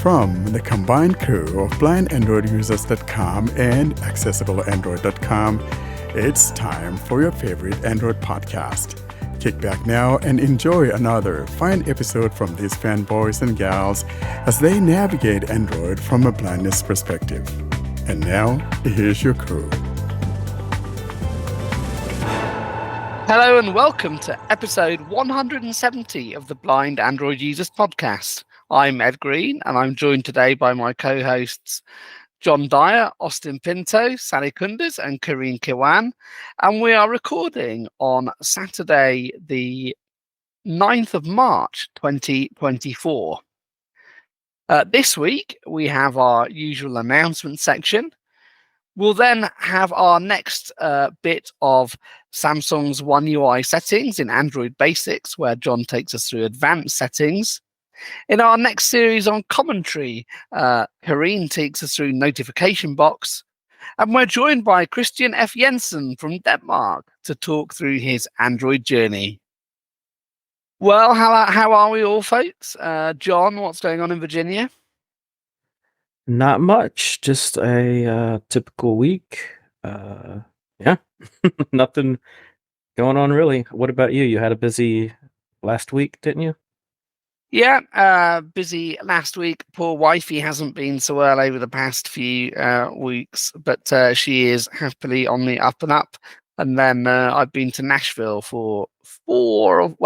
From the combined crew of blindandroidusers.com and accessibleandroid.com, it's time for your favorite Android podcast. Kick back now and enjoy another fine episode from these fanboys and gals as they navigate Android from a blindness perspective. And now, here's your crew. Hello and welcome to episode 170 of the Blind Android Users podcast. I'm Ed Green and I'm joined today by my co-hosts John Dyer, Austin Pinto, Sally Kunders and Karine Kiwan. And we are recording on Saturday the 9th of March 2024. This week we have our usual announcement section. We'll then have our next bit of Samsung's One UI settings in Android Basics, where John takes us through advanced settings. In our next series on commentary, Karine takes us through Notification Box. And we're joined by Christian F Jensen from Denmark to talk through his Android journey. Well, how are we all, folks? John, what's going on in Virginia? Not much, just a typical week. Yeah, nothing going on really. What about you? You had a busy last week, didn't you? Yeah, busy last week. Poor wifey hasn't been so well over the past few weeks, but she is happily on the up and up. And then I've been to Nashville for 5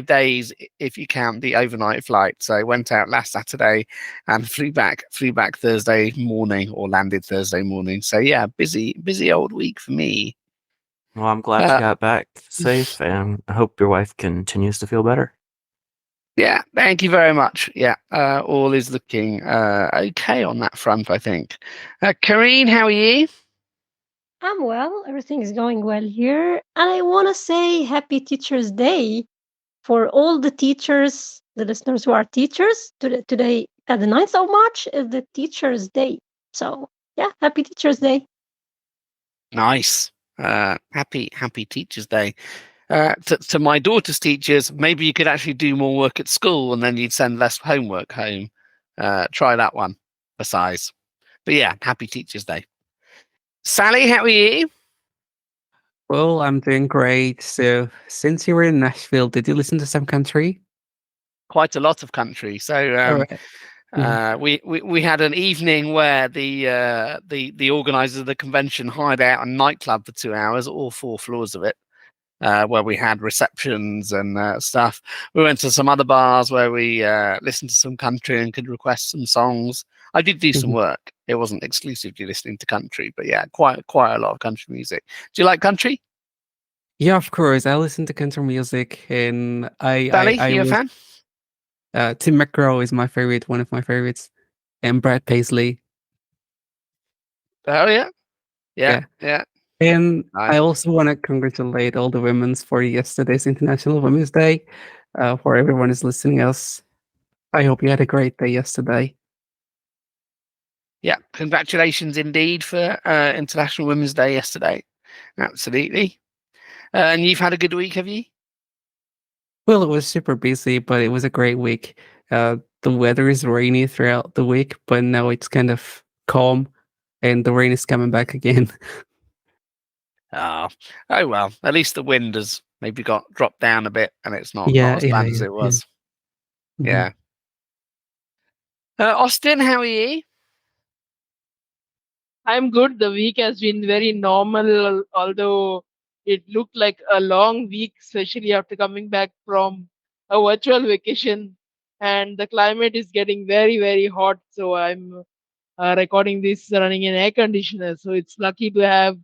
days if you count the overnight flight. So I went out last Saturday and flew back Thursday morning, or landed Thursday morning. So yeah, busy old week for me. Well, I'm glad you got back safe, and I hope your wife continues to feel better. Yeah, thank you very much. Yeah, all is looking okay on that front, I think. Karine, how are you? I'm well. Everything is going well here. And I want to say Happy Teachers' Day for all the teachers, the listeners who are teachers. Today, the 9th of March, is the Teachers' Day. So, yeah, Happy Teachers' Day. Nice. Happy Teachers' Day. To my daughter's teachers, maybe you could actually do more work at school and then you'd send less homework home. Try that one for size. But yeah, Happy Teachers' Day. Sally, how are you? Well, I'm doing great. So, since you were in Nashville, did you listen to some country? Quite a lot of country. So we had an evening where the organisers of the convention hired out a nightclub for 2 hours, all 4 floors of it, where we had receptions and stuff. We went to some other bars where we listened to some country and could request some songs. I did do some work. It wasn't exclusively listening to country, but yeah, quite a lot of country music. Do you like country? Yeah, of course. I listen to country music, and Sally, you a fan? Tim McGraw is my favorite, one of my favorites, and Brad Paisley. Oh yeah. And Nice. I also want to congratulate all the women for yesterday's International Women's Day. For everyone who's listening us, I hope you had a great day yesterday. Yeah, congratulations indeed for International Women's Day yesterday. Absolutely. And you've had a good week, have you? Well, it was super busy, but it was a great week. The weather is rainy throughout the week, but now it's kind of calm, and the rain is coming back again. Oh well, at least the wind has maybe got dropped down a bit and it's not as bad as it was. Yeah. Austin, how are you? I'm good. The week has been very normal, although it looked like a long week, especially after coming back from a virtual vacation. And the climate is getting very, very hot. So I'm recording this running an air conditioner. So it's lucky to have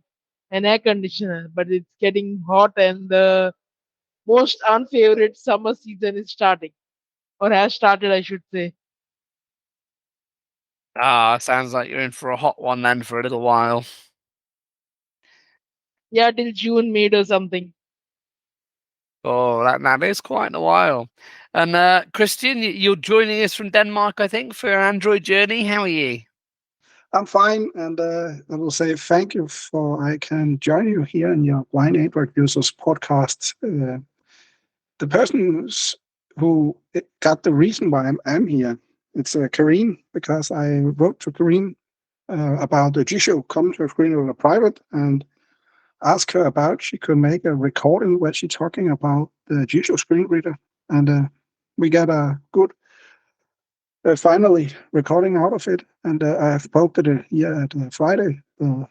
an air conditioner, but it's getting hot, and the most unfavorite summer season is starting, or has started, I should say. Sounds like you're in for a hot one then for a little while. Yeah, till June, May or something. Oh, that is quite a while. And Christian, you're joining us from Denmark, I think, for your Android journey. How are you? I'm fine, and I will say thank you for I can join you here in your Blind Android Users podcast. The person who got the reason why I'm here it's Karine, because I wrote to Karine about the G-Show commentary screen with a private and asked her about she could make a recording where she's talking about the G-Show screen reader. And we got a good, finally, recording out of it. And I have posted it here at Friday,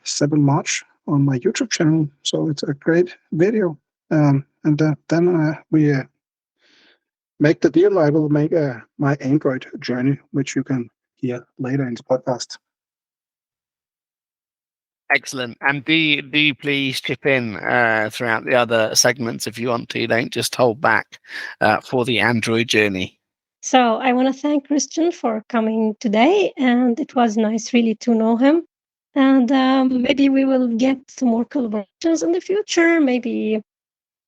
7 March, on my YouTube channel. So it's a great video. And then we make the deal. I will make my Android journey, which you can hear later in the podcast. Excellent. And do you please chip in throughout the other segments if you want to. Don't just hold back for the Android journey. So I want to thank Christian for coming today, and it was nice really to know him. And maybe we will get some more collaborations in the future. Maybe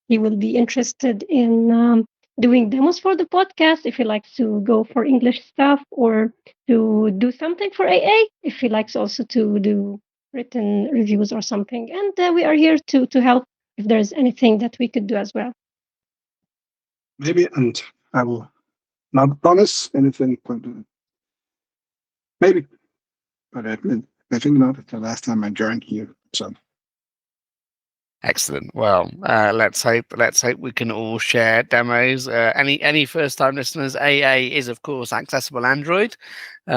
he will be interested in doing demos for the podcast if he likes to go for English stuff, or to do something for AA if he likes also to do written reviews or something. And we are here to help if there's anything that we could do as well. Maybe, and I will not promise anything, but maybe. But I think not the last time I joined here. So Excellent. Well, let's hope we can all share demos. Any first time listeners, AA is of course accessible Android. So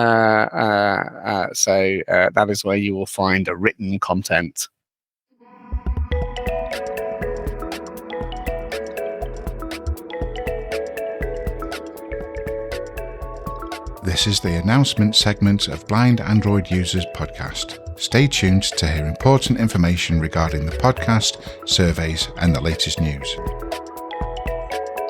that is where you will find written content. This is the announcement segment of Blind Android Users podcast. Stay tuned to hear important information regarding the podcast, surveys, and the latest news.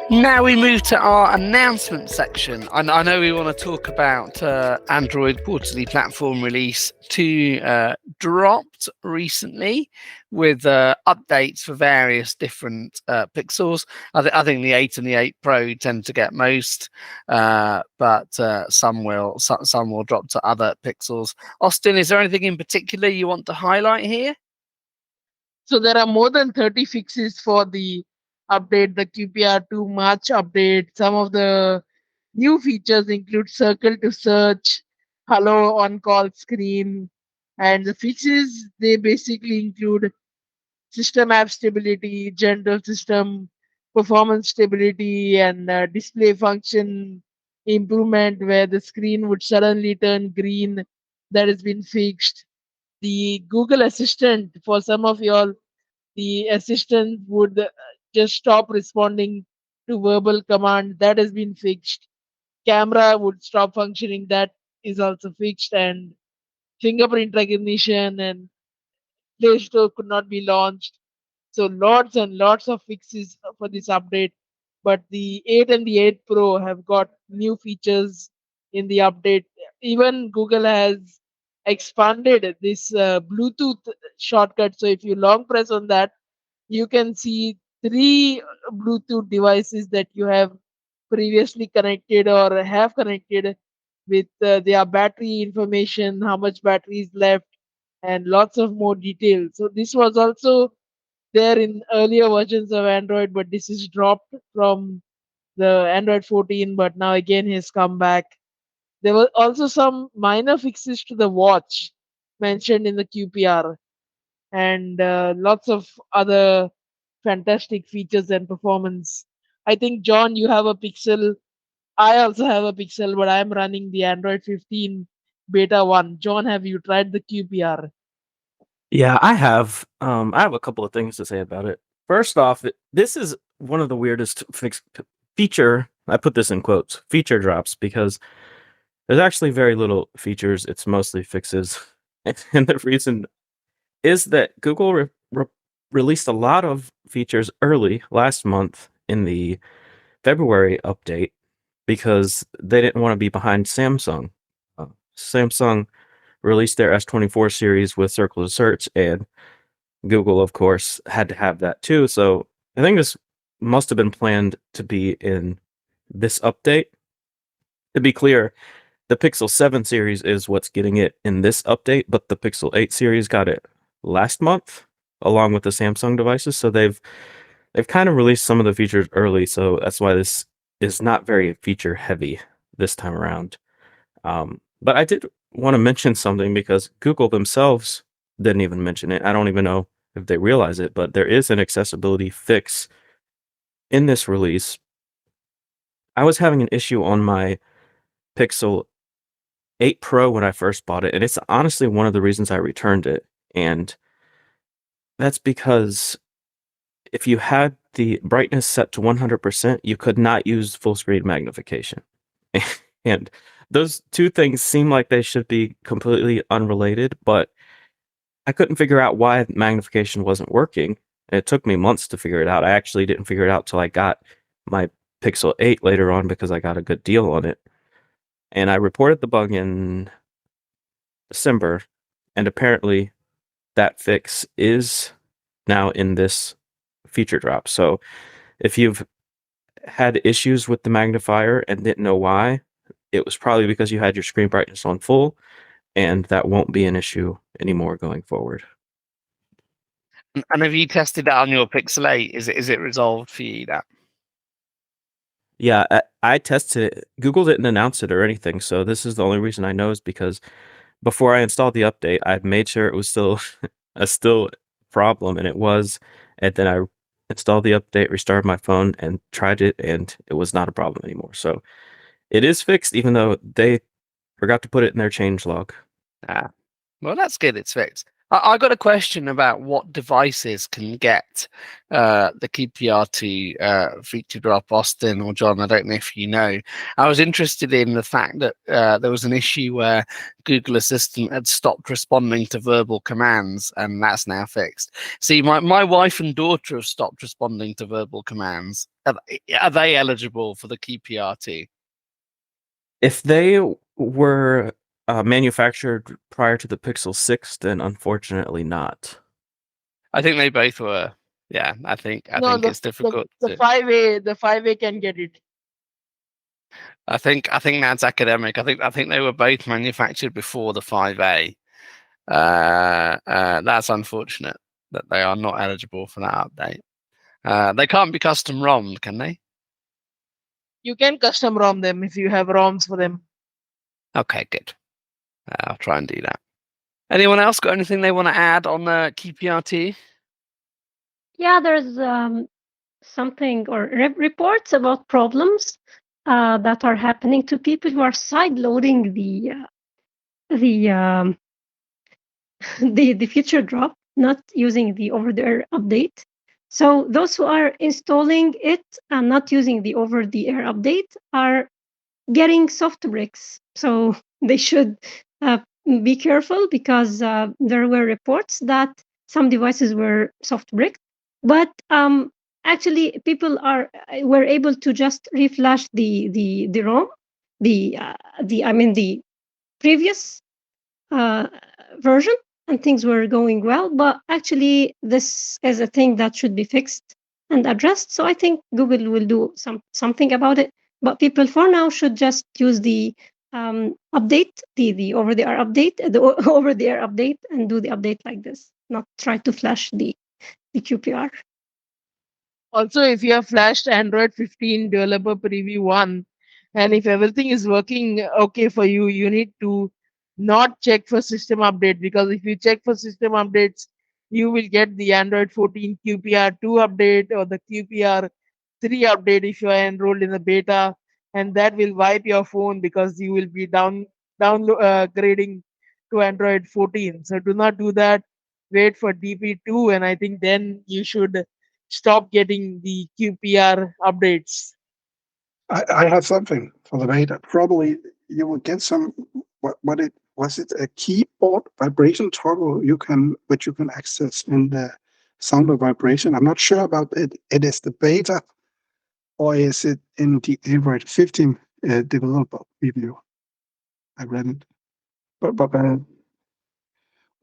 Now we move to our announcement section. I know we want to talk about Android quarterly platform release 2 dropped recently with updates for various different pixels. I think the 8 and the 8 Pro tend to get most, but some will drop to other pixels. Austin, is there anything in particular you want to highlight here? So there are more than 30 fixes for the update, the QPR2 March update. Some of the new features include circle to search, hello on call screen, and the features, they basically include system app stability, general system performance stability, and display function improvement where the screen would suddenly turn green. That has been fixed. The Google Assistant, for some of y'all, the assistant would just stop responding to verbal command. That has been fixed. Camera would stop functioning. That is also fixed. And fingerprint recognition and Play Store could not be launched. So lots and lots of fixes for this update. But the 8 and the 8 Pro have got new features in the update. Even Google has expanded this Bluetooth shortcut. So if you long press on that, you can see 3 Bluetooth devices that you have previously connected or have connected with their battery information, how much battery is left, and lots of more details. So this was also there in earlier versions of Android, but this is dropped from the Android 14, but now again has come back. There were also some minor fixes to the watch mentioned in the QPR, and lots of other fantastic features and performance. I think, John, you have a Pixel. I also have a Pixel, but I'm running the Android 15 beta 1. John, have you tried the QPR? Yeah, I have. I have a couple of things to say about it. First off, this is one of the weirdest feature. I put this in quotes. Feature drops because there's actually very little features. It's mostly fixes, and the reason is that Google released a lot of features early last month in the February update because they didn't want to be behind Samsung. Samsung released their S24 series with Circle to Search, and Google, of course, had to have that too. So I think this must have been planned to be in this update. To be clear, the Pixel 7 series is what's getting it in this update, but the Pixel 8 series got it last month along with the Samsung devices. So they've kind of released some of the features early, so that's why this is not very feature heavy this time around. But I did want to mention something because Google themselves didn't even mention it. I don't even know if they realize it, but there is an accessibility fix in this release. I was having an issue on my Pixel 8 Pro when I first bought it, and it's honestly one of the reasons I returned it. And that's because if you had the brightness set to 100%, you could not use full screen magnification. And those two things seem like they should be completely unrelated, but I couldn't figure out why magnification wasn't working. And it took me months to figure it out. I actually didn't figure it out till I got my Pixel 8 later on because I got a good deal on it. And I reported the bug in December, and apparently that fix is now in this feature drop. So if you've had issues with the magnifier and didn't know why, it was probably because you had your screen brightness on full, and that won't be an issue anymore going forward. And have you tested that on your Pixel 8? Is it resolved for you, that? Yeah, I tested it. Google didn't announce it or anything, so this is the only reason I know is because before I installed the update, I made sure it was still a problem, and it was. And then I installed the update, restarted my phone, and tried it, and it was not a problem anymore. So it is fixed, even though they forgot to put it in their changelog. Well, that's good. It's fixed. I got a question about what devices can get the QPR2 feature drop. Austin or John, I don't know if you know. I was interested in the fact that there was an issue where Google Assistant had stopped responding to verbal commands, and that's now fixed. See, my wife and daughter have stopped responding to verbal commands. Are they eligible for the QPR2? If they were manufactured prior to the Pixel 6, then unfortunately not. I think they both were. Yeah, I think it's difficult. The 5A can get it. I think that's academic. I think they were both manufactured before the 5A. That's unfortunate that they are not eligible for that update. They can't be custom ROM'd, can they? You can custom ROM them if you have ROMs for them. Okay, good. I'll try and do that. Anyone else got anything they want to add on the QPR2? Yeah, there's something or reports about problems that are happening to people who are sideloading the feature drop, not using the over-the-air update. So those who are installing it and not using the over-the-air update are getting soft bricks. So they should be careful because there were reports that some devices were soft bricked, but actually people were able to just reflash the ROM, the previous version, and things were going well. But actually, this is a thing that should be fixed and addressed. So I think Google will do something about it. But people for now should just use the update, the over-the-air update, and do the update like this. Not try to flash the QPR. Also, if you have flashed Android 15 developer preview 1, and if everything is working okay for you, you need to not check for system update, because if you check for system updates, you will get the Android 14 QPR2 update or the QPR3 update if you are enrolled in the beta, and that will wipe your phone because you will be downgrading to Android 14. So do not do that. Wait for DP2, and I think then you should stop getting the QPR updates. I have something for the beta. Probably you will get some. Was it a keyboard vibration toggle which you can access in the sound of vibration? I'm not sure about it. It is the beta, or is it in the Android 15 developer review? I read it, but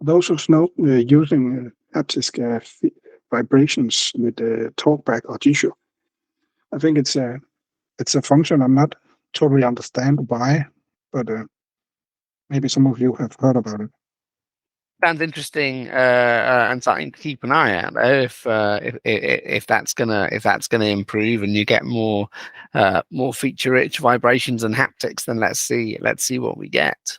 those who know using haptic vibrations with TalkBack or G-Show, I think it's a function I'm not totally understand why, but maybe some of you have heard about it. Sounds interesting, and something to keep an eye out. Though, if that's gonna improve and you get more feature-rich vibrations and haptics, then let's see what we get.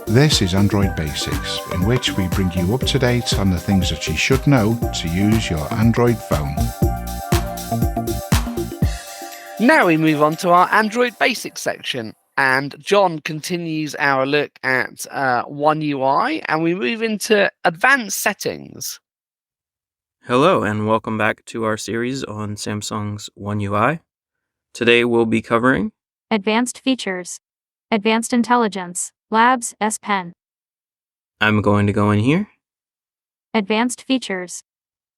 This is Android Basics, in which we bring you up to date on the things that you should know to use your Android phone. Now we move on to our Android Basics section, and John continues our look at One UI, and we move into advanced settings. Hello, and welcome back to our series on Samsung's One UI. Today we'll be covering Advanced Features, Advanced Intelligence, Labs S Pen. I'm going to go in here. Advanced Features.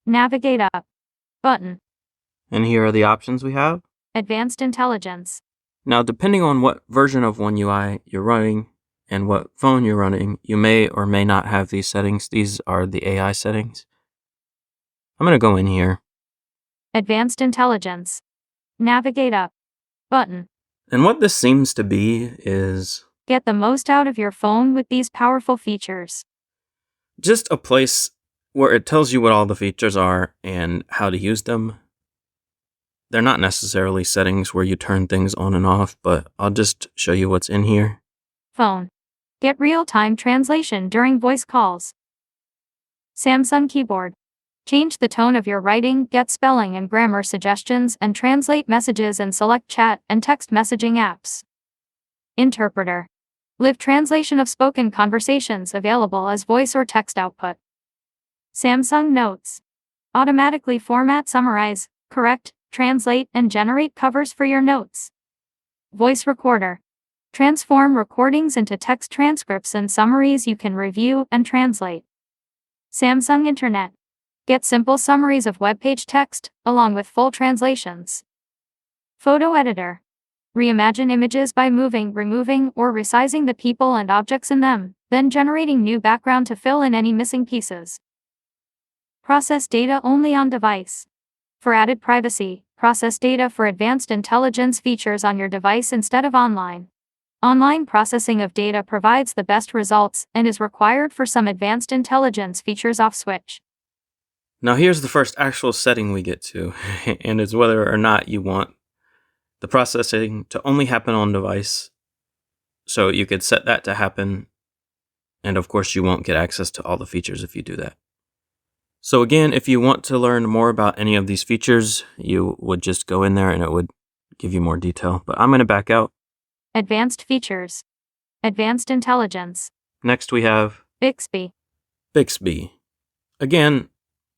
Navigate up. Button. And here are the options we have. Advanced Intelligence. Now, depending on what version of One UI you're running and what phone you're running, you may or may not have these settings. These are the AI settings. I'm going to go in here. Advanced Intelligence. Navigate up. Button. And what this seems to be is get the most out of your phone with these powerful features. Just a place where it tells you what all the features are and how to use them. They're not necessarily settings where you turn things on and off, but I'll just show you what's in here. Phone. Get real-time translation during voice calls. Samsung Keyboard. Change the tone of your writing, get spelling and grammar suggestions, and translate messages in select chat and text messaging apps. Interpreter. Live translation of spoken conversations available as voice or text output. Samsung Notes. Automatically format, summarize, correct, translate, and generate covers for your notes. Voice Recorder. Transform recordings into text transcripts and summaries you can review and translate. Samsung Internet. Get simple summaries of web page text, along with full translations. Photo Editor. Reimagine images by moving, removing, or resizing the people and objects in them, then generating new background to fill in any missing pieces. Process data only on device. For added privacy, process data for advanced intelligence features on your device instead of online. Online processing of data provides the best results and is required for some advanced intelligence features off switch. Now here's the first actual setting we get to, and it's whether or not you want the processing to only happen on device. So you could set that to happen, and of course you won't get access to all the features if you do that. So again, if you want to learn more about any of these features, you would just go in there and it would give you more detail. But I'm going to back out. Advanced Features. Advanced Intelligence. Next we have Bixby. Bixby. Again,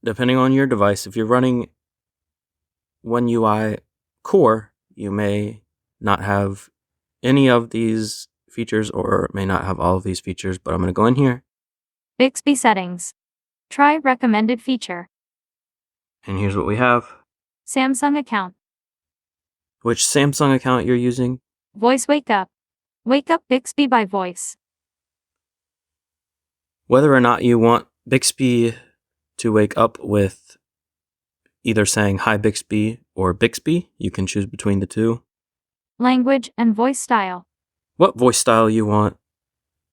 depending on your device, if you're running One UI Core, you may not have any of these features or may not have all of these features, but I'm going to go in here. Bixby Settings. Try recommended feature. And here's what we have. Samsung account. Which Samsung account you're using? Voice Wake Up. Wake up Bixby by voice. Whether or not you want Bixby to wake up with either saying Hi Bixby or Bixby, you can choose between the two. Language and voice style. What voice style you want,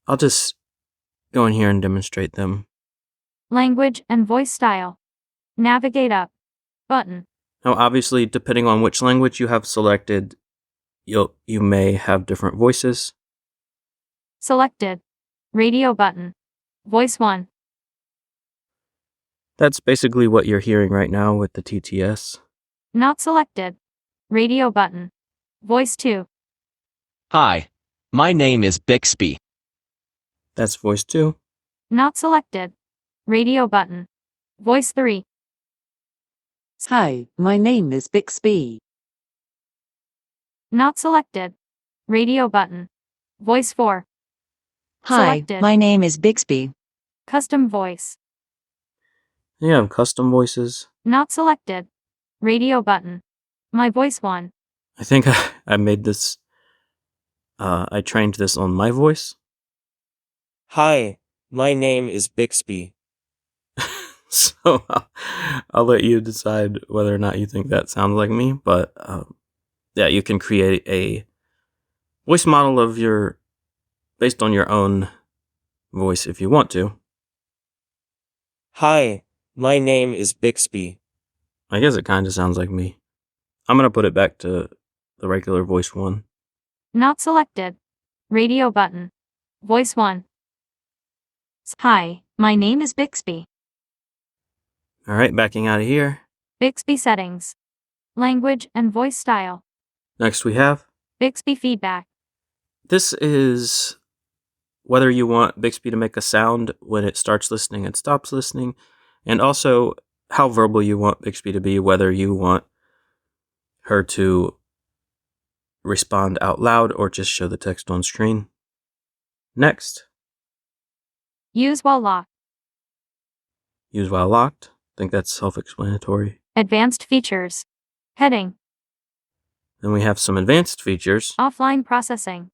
I'll just go in here and demonstrate them. Language and voice style. Navigate up. Button. Now obviously, depending on which language you have selected, you may have different voices. Selected. Radio button. Voice 1. That's basically what you're hearing right now with the TTS. Not selected. Radio button. Voice 2. Hi, my name is Bixby. That's voice 2. Not selected. Radio button. Voice 3. Hi, my name is Bixby. Not selected. Radio button. Voice 4. Hi, Selected. my name is Bixby. Custom voice. You have custom voices. Not selected. Radio button. My voice 1. I think I made this, I trained this on my voice. Hi, my name is Bixby. So I'll let you decide whether or not you think that sounds like me, but you can create a voice model of based on your own voice if you want to. Hi, my name is Bixby. I guess it kind of sounds like me. I'm going to put it back to the regular voice one. Not selected. Radio button. Voice 1. Hi, my name is Bixby. All right, backing out of here. Bixby settings. Language and voice style. Next we have Bixby feedback. this is whether you want Bixby to make a sound when it starts listening and stops listening, and also how verbal you want Bixby to be, whether you want her to respond out loud or just show the text on screen. Next, Use while locked. use while locked. I think that's self-explanatory. Advanced features. Heading. Then we have some advanced features, Offline processing.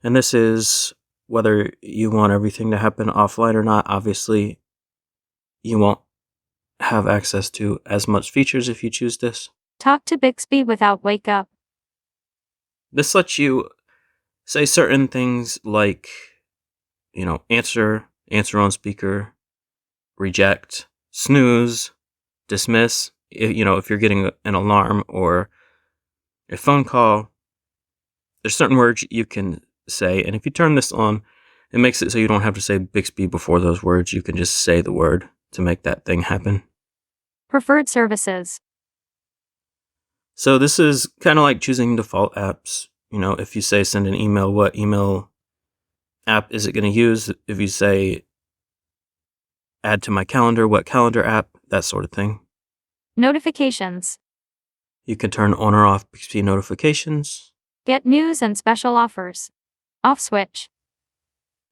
and this is whether you want everything to happen offline or not. Obviously, you won't have access to as much features if you choose this. Talk to Bixby without wake up. This lets you say certain things like, answer on speaker, reject, snooze, dismiss, if you're getting an alarm or a phone call. There's certain words you can say, and if you turn this on, it makes it so you don't have to say Bixby before those words. You can just say the word to make that thing happen. Preferred services. So this is kind of like choosing default apps. If you say send an email, what email app is it going to use? If you say add to my calendar, what calendar app? That sort of thing. Notifications. You can turn on or off Bixby notifications. Get news and special offers. Off switch.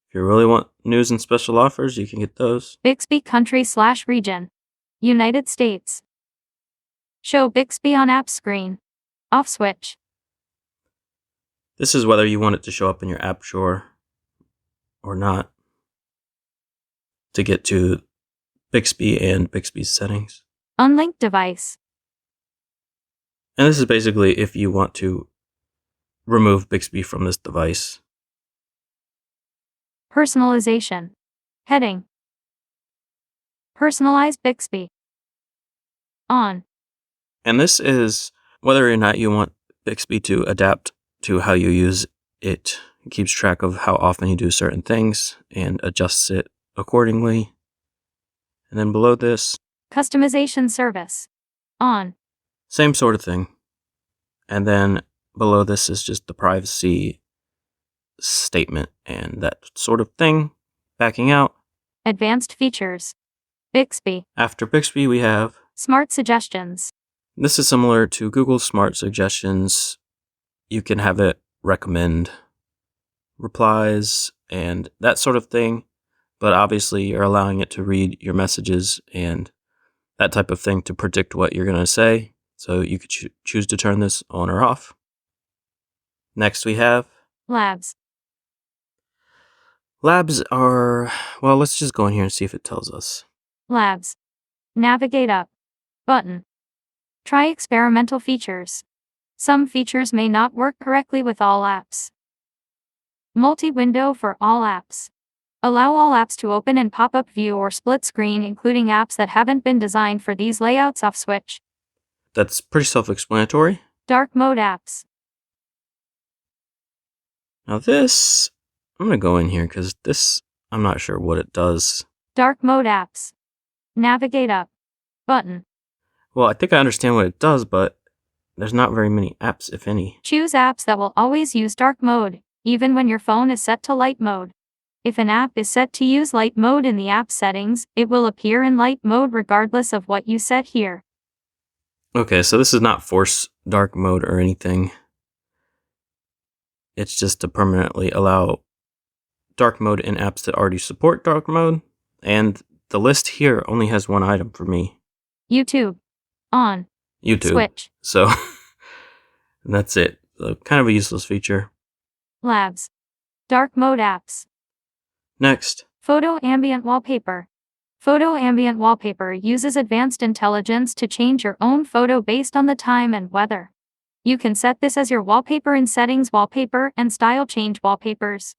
If you really want news and special offers, you can get those. Bixby country/region. United States. Show Bixby on app screen. Off switch. This is whether you want it to show up in your app drawer or not to get to Bixby and Bixby's settings. Unlinked device. And this is basically if you want to remove Bixby from this device. Personalization. Heading. Personalize Bixby. On. And this is whether or not you want Bixby to adapt to how you use it. It keeps track of how often you do certain things and adjusts it accordingly. And then below this, Customization service. On. same sort of thing. And then below this is just the privacy statement and that sort of thing. Backing out. Advanced features. Bixby. After Bixby, we have Smart suggestions. this is similar to Google Smart Suggestions. You can have it recommend replies and that sort of thing, but obviously you're allowing it to read your messages and that type of thing to predict what you're going to say. So you could choose to turn this on or off. Next we have Labs. labs are, well, let's just go in here and see if it tells us. Labs. Navigate up. Button. Try experimental features. Some features may not work correctly with all apps. Multi-window for all apps. Allow all apps to open in pop-up view or split screen, including apps that haven't been designed for these layouts. Off switch. That's pretty self-explanatory. Dark mode apps. Now this, I'm going to go in here because this, I'm not sure what it does. Dark mode apps. Navigate up. Button. Well, I think I understand what it does, but there's not very many apps, if any. Choose apps that will always use dark mode, even when your phone is set to light mode. If an app is set to use light mode in the app settings, it will appear in light mode regardless of what you set here. Okay, so this is not force dark mode or anything. It's just to permanently allow dark mode in apps that already support dark mode. And the list here only has one item for me. YouTube. On. YouTube. Switch. So that's it. So kind of a useless feature. Labs. Dark mode apps. Next. Photo ambient wallpaper. Photo ambient wallpaper uses advanced intelligence to change your own photo based on the time and weather. You can set this as your wallpaper in Settings Wallpaper and Style Change Wallpapers.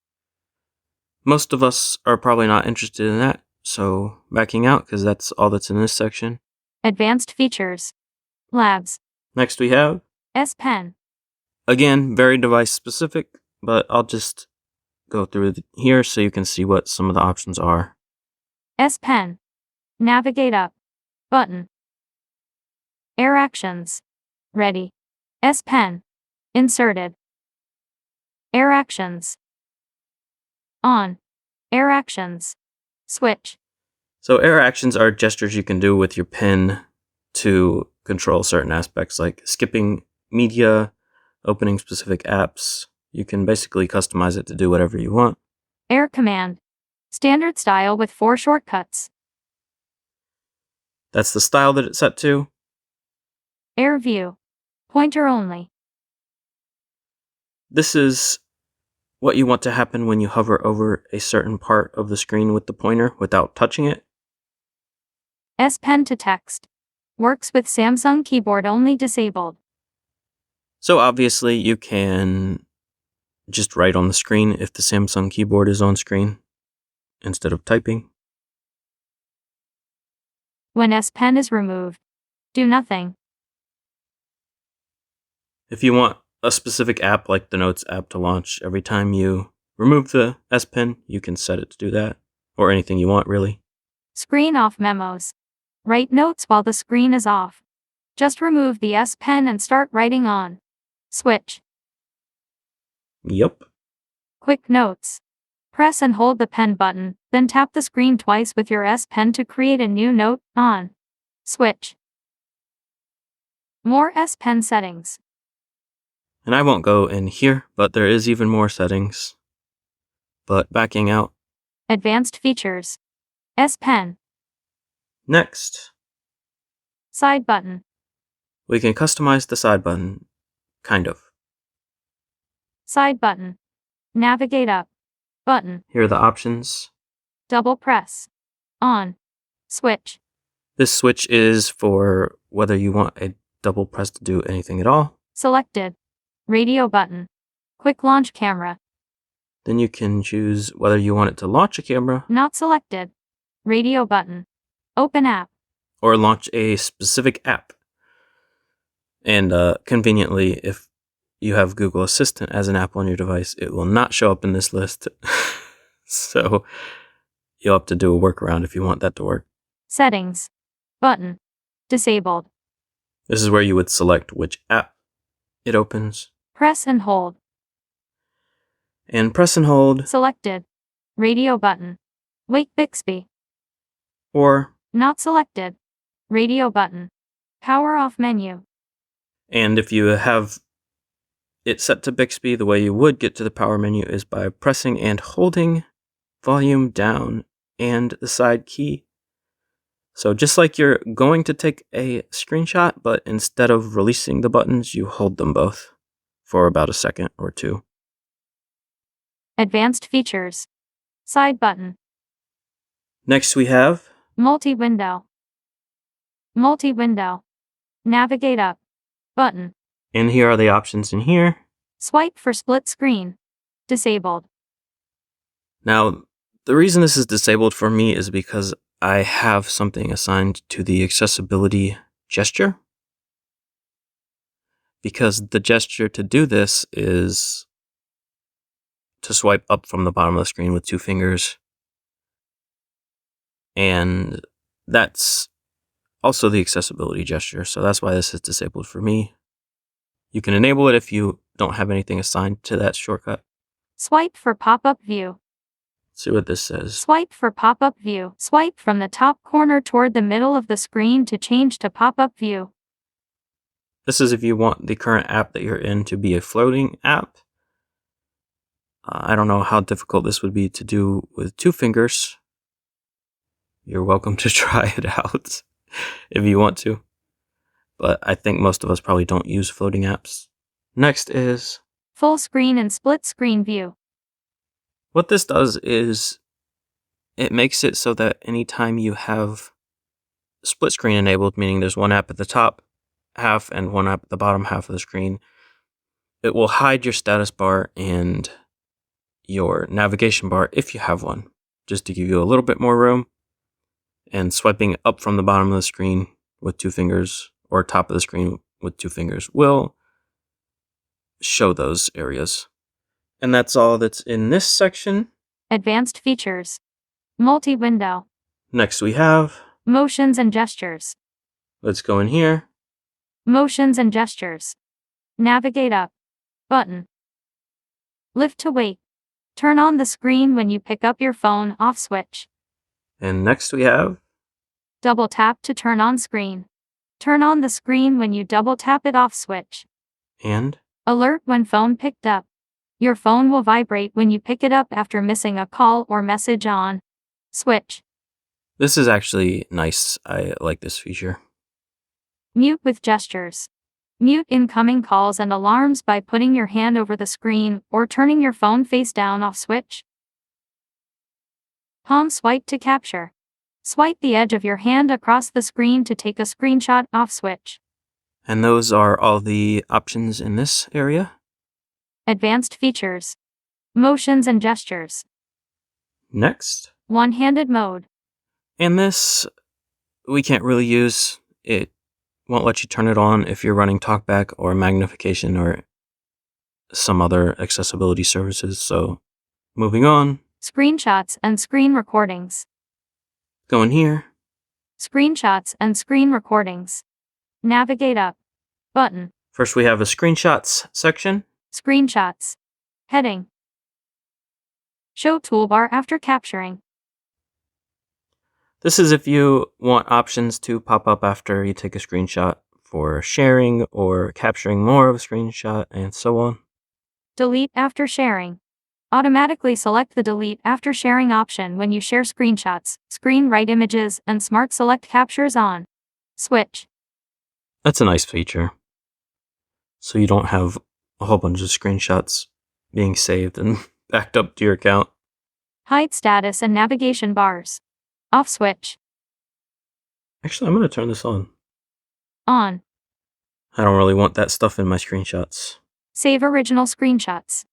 Most of us are probably not interested in that, so backing out because that's all that's in this section. Advanced Features. Labs. Next we have S Pen. Again, very device specific, but I'll just go through here so you can see what some of the options are. S Pen. Navigate up. Button. Air Actions. Ready. S Pen. Inserted. Air Actions. On. Air Actions. Switch. So air actions are gestures you can do with your pen to control certain aspects like skipping media, opening specific apps. You can basically customize it to do whatever you want. Air Command. Standard style with 4 shortcuts. That's the style that it's set to. Air View. Pointer only. This is what you want to happen when you hover over a certain part of the screen with the pointer without touching it. S Pen to text. Works with Samsung keyboard only disabled. So obviously you can just write on the screen if the Samsung keyboard is on screen instead of typing. When S Pen is removed, do nothing. If you want a specific app like the Notes app to launch every time you remove the S Pen, you can set it to do that, or anything you want really. Screen off memos. Write notes while the screen is off. Just remove the S Pen and start writing on. Switch. Yup. Quick Notes. Press and hold the pen button, then tap the screen twice with your S Pen to create a new note. On. Switch. More S Pen settings. And I won't go in here, but there is even more settings. But backing out. Advanced Features. S Pen. Next, Side button. we can customize the side button, kind of. Side button. Navigate up. Button. Here are the options. Double press. On. Switch. This switch is for whether you want a double press to do anything at all. Selected. Radio button. Quick launch camera. Then you can choose whether you want it to launch a camera Not selected. Radio button. Open app. or launch a specific app. And conveniently, if you have Google Assistant as an app on your device, it will not show up in this list. So you'll have to do a workaround if you want that to work. Settings. Button. Disabled. This is where you would select which app it opens. Press and hold. And press and hold, Selected. Radio button. Wake Bixby. or, Not selected. Radio button. Power off menu. and if you have it set to Bixby, the way you would get to the power menu is by pressing and holding volume down and the side key. So just like you're going to take a screenshot, but instead of releasing the buttons, you hold them both for about a second or two. Advanced Features. Side button. Next we have Multi-window. Multi-window. Navigate up. Button. and here are the options in here. Swipe for split screen. Disabled. Now, the reason this is disabled for me is because I have something assigned to the accessibility gesture. Because the gesture to do this is to swipe up from the bottom of the screen with 2 fingers. And that's also the accessibility gesture, so that's why this is disabled for me. You can enable it if you don't have anything assigned to that shortcut. Swipe for pop-up view. Let's see what this says. Swipe for pop-up view. Swipe from the top corner toward the middle of the screen to change to pop-up view. This is if you want the current app that you're in to be a floating app. I don't know how difficult this would be to do with 2 fingers. You're welcome to try it out if you want to. But I think most of us probably don't use floating apps. Next is, Full screen and split screen view. what this does is it makes it so that anytime you have split screen enabled, meaning there's one app at the top half and one app at the bottom half of the screen. It will hide your status bar and your navigation bar if you have one, just to give you a little bit more room. And swiping up from the bottom of the screen with 2 fingers or top of the screen with 2 fingers will show those areas. And that's all that's in this section. Advanced features. Multi-window. Next we have, Motions and gestures. let's go in here. Motions and gestures. Navigate up. Button. Lift to wait. Turn on the screen when you pick up your phone, off switch. And next we have, Double tap to turn on screen. Turn on the screen when you double tap it, off switch. and Alert when phone picked up. Your phone will vibrate when you pick it up after missing a call or message, on switch. this is actually nice. I like this feature. Mute with gestures. Mute incoming calls and alarms by putting your hand over the screen or turning your phone face down, off switch. Palm swipe to capture. Swipe the edge of your hand across the screen to take a screenshot, off switch. And those are all the options in this area. Advanced features. Motions and gestures. Next. One-handed mode. And this we can't really use. It won't let you turn it on if you're running talkback or magnification or some other accessibility services. So moving on. Screenshots and screen recordings. Go in here. Screenshots and screen recordings. Navigate up. Button. First we have a screenshots section. Screenshots. Heading. Show toolbar after capturing. This is if you want options to pop up after you take a screenshot for sharing or capturing more of a screenshot and so on. Delete after sharing. Automatically select the delete after sharing option when you share screenshots, screen write images, and smart select captures, on switch. That's a nice feature. So you don't have a whole bunch of screenshots being saved and backed up to your account. Hide status and navigation bars. Off switch. Actually, I'm going to turn this on. On. I don't really want that stuff in my screenshots. Save original screenshots.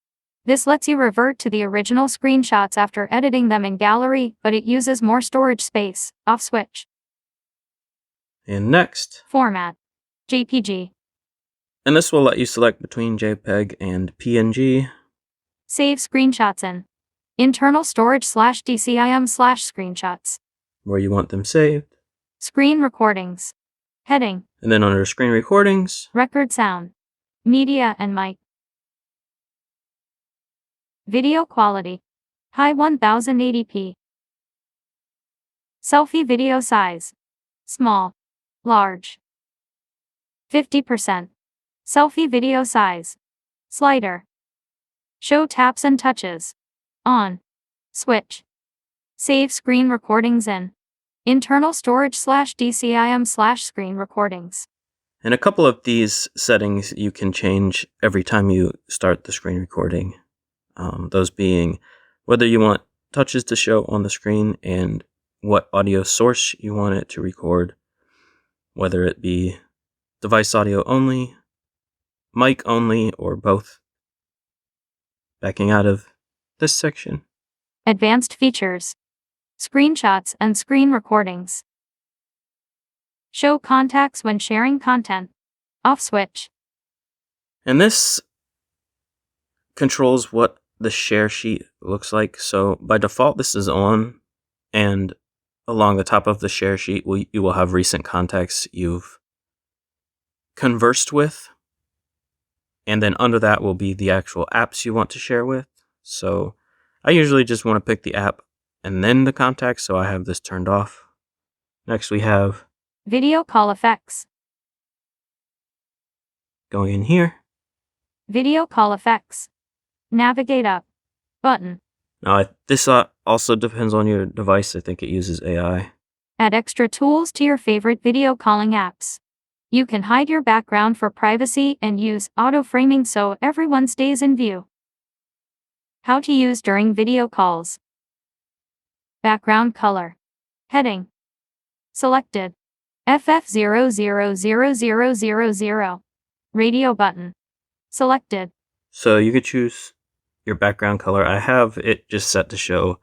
This lets you revert to the original screenshots after editing them in gallery, but it uses more storage space. Off switch. And next. Format. JPG. And this will let you select between JPEG and PNG. Save screenshots in internal storage /DCIM/screenshots. Where you want them saved. Screen recordings. Heading. And then under screen recordings. Record sound. Media and mic. Video quality. High 1080p. Selfie video size. Small. Large. 50%. Selfie video size. Slider. Show taps and touches. On. Switch. Save screen recordings in internal storage /DCIM/screen recordings. And a couple of these settings you can change every time you start the screen recording. Those being whether you want touches to show on the screen and what audio source you want it to record, whether it be device audio only, mic only, or both. Backing out of this section. Advanced features. Screenshots and screen recordings. Show contacts when sharing content. Off switch. And this controls what the share sheet looks like. So by default, this is on, and along the top of the share sheet, you will have recent contacts you've conversed with. And then under that will be the actual apps you want to share with. So I usually just want to pick the app and then the contacts, so I have this turned off. Next we have video call effects. Going in here. Video call effects. Navigate up. Button. Now, this also depends on your device. I think it uses AI. Add extra tools to your favorite video calling apps. You can hide your background for privacy and use auto-framing so everyone stays in view. How to use during video calls. Background color. Heading. Selected. FF000000. Radio button. Selected. So you could choose your background color. I have it just set to show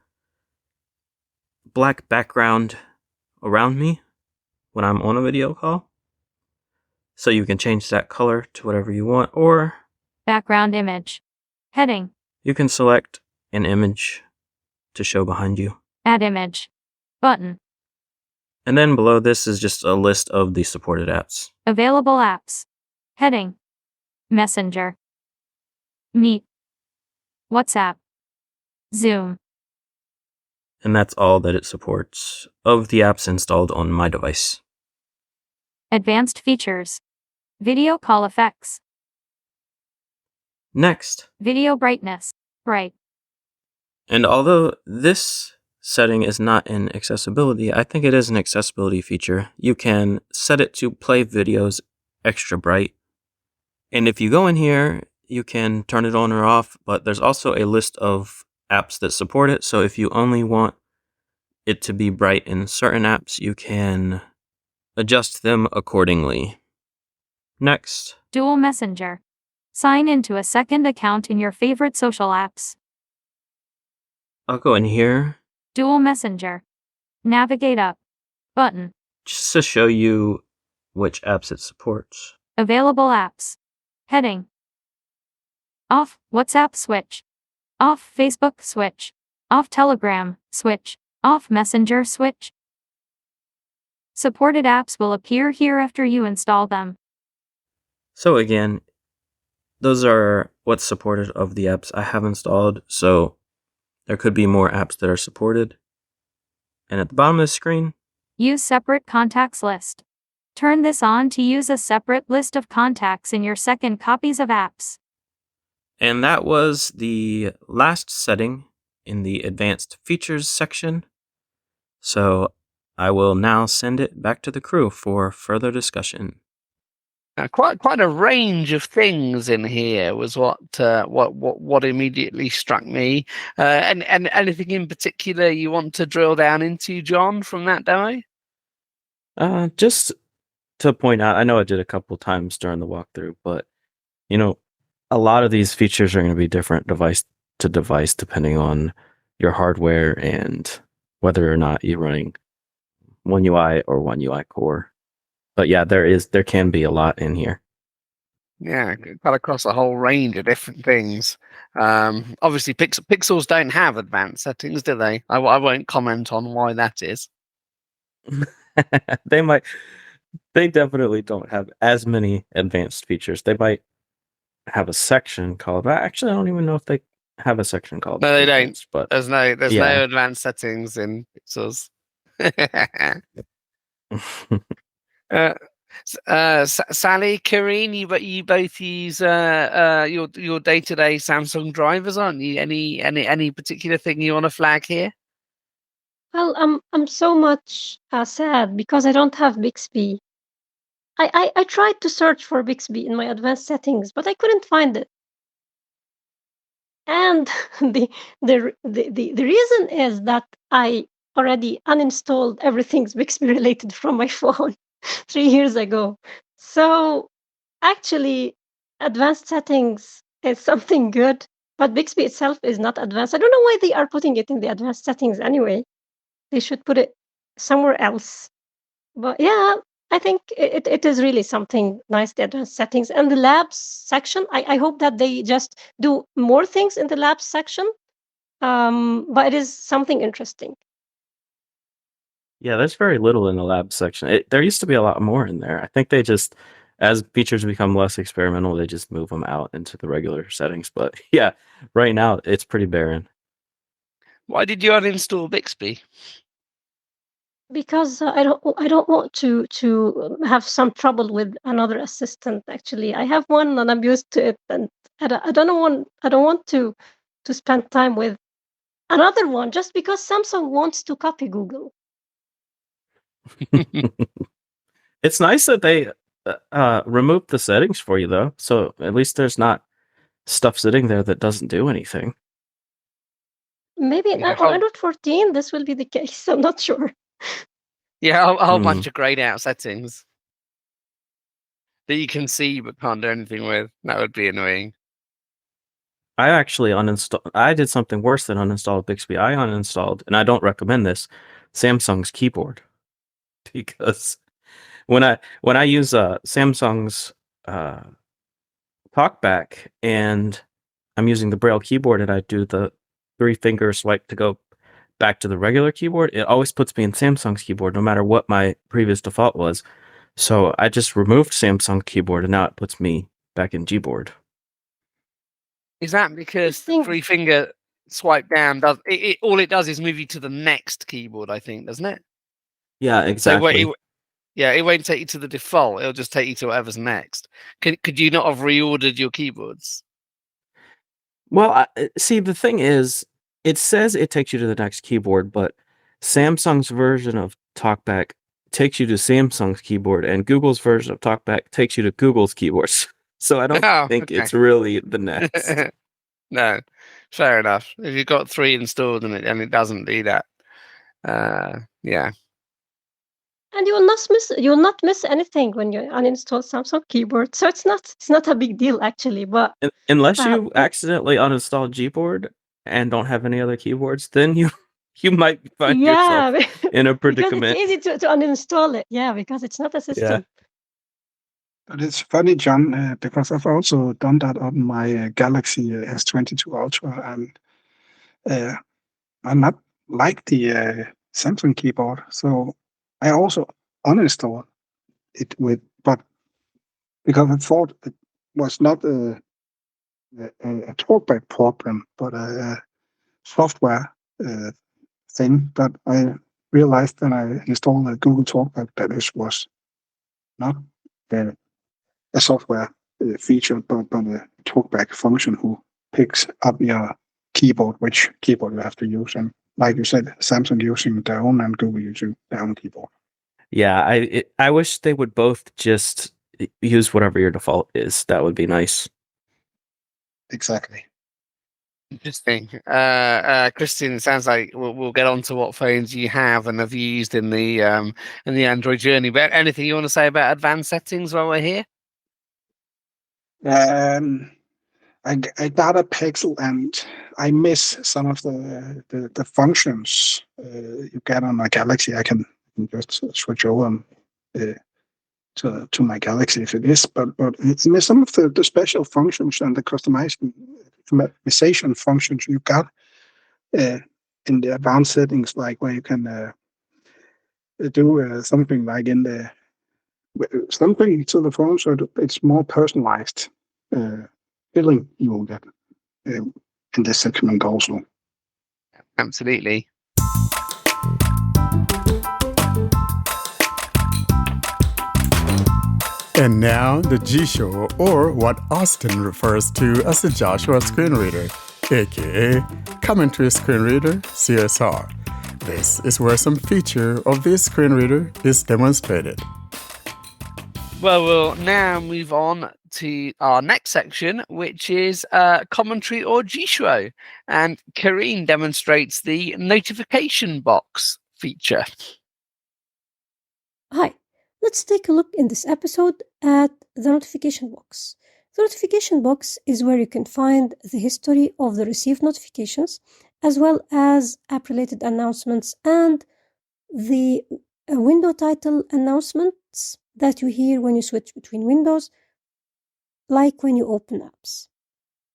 black background around me when I'm on a video call. So you can change that color to whatever you want, or Background image. Heading. you can select an image to show behind you. Add image. Button. And then below this is just a list of the supported apps. Available apps. Heading. Messenger. Meet. WhatsApp. Zoom. And that's all that it supports of the apps installed on my device. Advanced features. Video call effects. Next, Video brightness. Bright. and although this setting is not in accessibility, I think it is an accessibility feature. You can set it to play videos extra bright. And if you go in here, you can turn it on or off, but there's also a list of apps that support it. So if you only want it to be bright in certain apps, you can adjust them accordingly. Next, Dual messenger. Sign into a second account in your favorite social apps. I'll go in here Dual messenger. Navigate up. Button. just to show you which apps it supports. Available apps. Heading. Off WhatsApp switch. Off Facebook switch. Off Telegram switch. Off Messenger switch. Supported apps will appear here after you install them. So again, those are what's supported of the apps I have installed, so there could be more apps that are supported. And at the bottom of the screen, Use separate contacts list. Turn this on to use a separate list of contacts in your second copies of apps. and that was the last setting in the advanced features section. So I will now send it back to the crew for further discussion. Quite a range of things in here was what immediately struck me. And anything in particular you want to drill down into, John, from that demo? Just to point out, I know I did a couple times during the walkthrough, but a lot of these features are going to be different device to device depending on your hardware and whether or not you're running One UI or One UI Core. But yeah, there can be a lot in here. Yeah, cut across a whole range of different things. Obviously, Pixels don't have advanced settings, do they? I won't comment on why that is. They definitely don't have as many advanced features. They might have a section called, actually, I don't even know if they have a section called. No, they advanced, don't. But There's no yeah. advanced settings in Pixels. Sally, Karine, you both use your day-to-day Samsung drivers, aren't you? Any particular thing you want to flag here? Well, I'm so much sad because I don't have Bixby. I tried to search for Bixby in my advanced settings, but I couldn't find it. And the reason is that I already uninstalled everything's Bixby related from my phone 3 years ago. So actually, advanced settings is something good, but Bixby itself is not advanced. I don't know why they are putting it in the advanced settings anyway. They should put it somewhere else. But yeah, I think it is really something nice, the advanced settings. And the labs section, I hope that they just do more things in the labs section. But it is something interesting. Yeah, there's very little in the lab section. There used to be a lot more in there. I think they just, as features become less experimental, they just move them out into the regular settings. But yeah, right now it's pretty barren. Why did you uninstall Bixby? Because I don't want to have some trouble with another assistant. Actually, I have one and I'm used to it, and I don't want to spend time with another one just because Samsung wants to copy Google. It's nice that they removed the settings for you, though. So at least there's not stuff sitting there that doesn't do anything. Maybe on Android 14 this will be the case. I'm not sure. Yeah, a whole bunch of grayed out settings that you can see but can't do anything with. That would be annoying. I actually I did something worse than uninstalled Bixby. I uninstalled, and I don't recommend this, Samsung's keyboard, because when I use Samsung's TalkBack and I'm using the Braille keyboard and I do the 3-finger swipe to go back to the regular keyboard, it always puts me in Samsung's keyboard no matter what my previous default was. So I just removed Samsung keyboard and now it puts me back in Gboard. Is that because the 3-finger swipe down does it? All it does is move you to the next keyboard, I think, doesn't it? Yeah, exactly. So it won't take you to the default. It'll just take you to whatever's next. Could you not have reordered your keyboards? Well, see, the thing is, it says it takes you to the next keyboard, but Samsung's version of TalkBack takes you to Samsung's keyboard, and Google's version of TalkBack takes you to Google's keyboards. So I don't think it's really the next. No, fair enough. If you've got 3 installed and it doesn't do that, yeah. And you will not miss anything when you uninstall Samsung keyboard. So it's not a big deal actually. But unless you accidentally uninstall Gboard and don't have any other keyboards, then you might find yourself in a predicament. Because it's easy to uninstall it. Yeah, because it's not a system. Yeah. But it's funny, John, because I've also done that on my Galaxy S22 Ultra, and I'm not like the Samsung keyboard, so I also uninstalled it but because I thought it was not a TalkBack problem, but a software thing. But I realized when I installed the Google TalkBack that this was not a software feature, but a TalkBack function who picks up your keyboard, which keyboard you have to use. And like you said, Samsung using their own and Google using their own keyboard. Yeah, I wish they would both just use whatever your default is. That would be nice. Exactly. Interesting. Christian, it sounds like we'll get on to what phones you have and have used in the Android journey. But anything you want to say about advanced settings while we're here? I got a Pixel and I miss some of the functions you get on my Galaxy. I can just switch over to my Galaxy if it is, but it's miss some of the special functions and the customization functions you got in the advanced settings, like where you can do something like something to the phone so it's more personalized feeling you will get in this segment also. Absolutely. And now the G Show, or what Austin refers to as the Joshua Screen Reader, aka Commentary Screen Reader, CSR. This is where some feature of this screen reader is demonstrated. Well, we'll now move on to our next section, which is commentary or G-Show. And Karine demonstrates the notification box feature. Hi, let's take a look in this episode at the notification box. The notification box is where you can find the history of the received notifications, as well as app-related announcements and the window title announcements that you hear when you switch between windows, like when you open apps.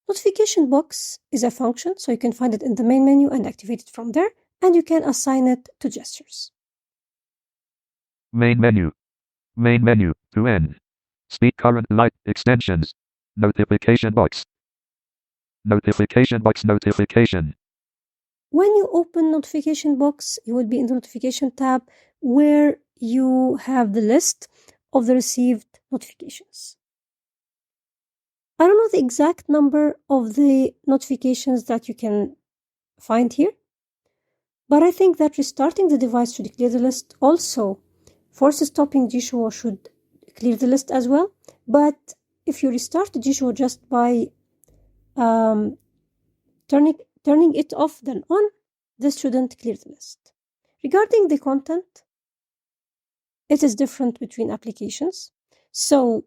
Notification box is a function, so you can find it in the main menu and activate it from there, and you can assign it to gestures. Main menu. Main menu, to end. Speak current light extensions. Notification box. Notification box notification. When you open notification box, you will be in the notification tab where you have the list of the received notifications. I don't know the exact number of the notifications that you can find here, but I think that restarting the device should clear the list. Also, force stopping G-Show should clear the list as well. But if you restart the G-Show just by turning it off then on, this shouldn't clear the list. Regarding the content, it is different between applications. So,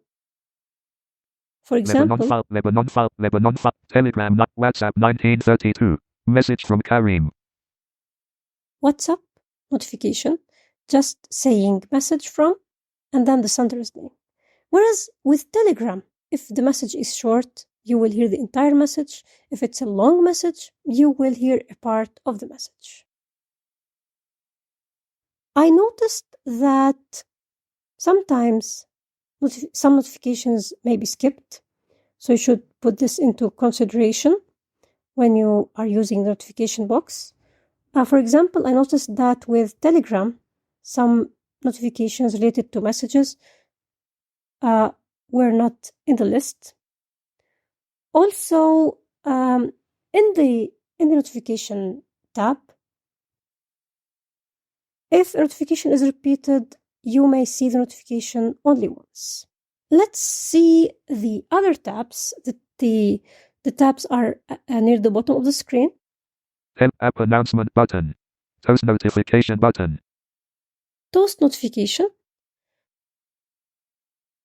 for example, Lebanon file, Telegram, WhatsApp 1932. Message from Karim. WhatsApp notification, just saying message from, and then the sender's name. Whereas with Telegram, if the message is short, you will hear the entire message. If it's a long message, you will hear a part of the message. I noticed that sometimes some notifications may be skipped, so you should put this into consideration when you are using the notification box. For example, I noticed that with Telegram, some notifications related to messages were not in the list. Also, in the notification tab, if a notification is repeated, you may see the notification only once. Let's see the other tabs. The tabs are near the bottom of the screen. App announcement button. Toast notification button. Toast notification.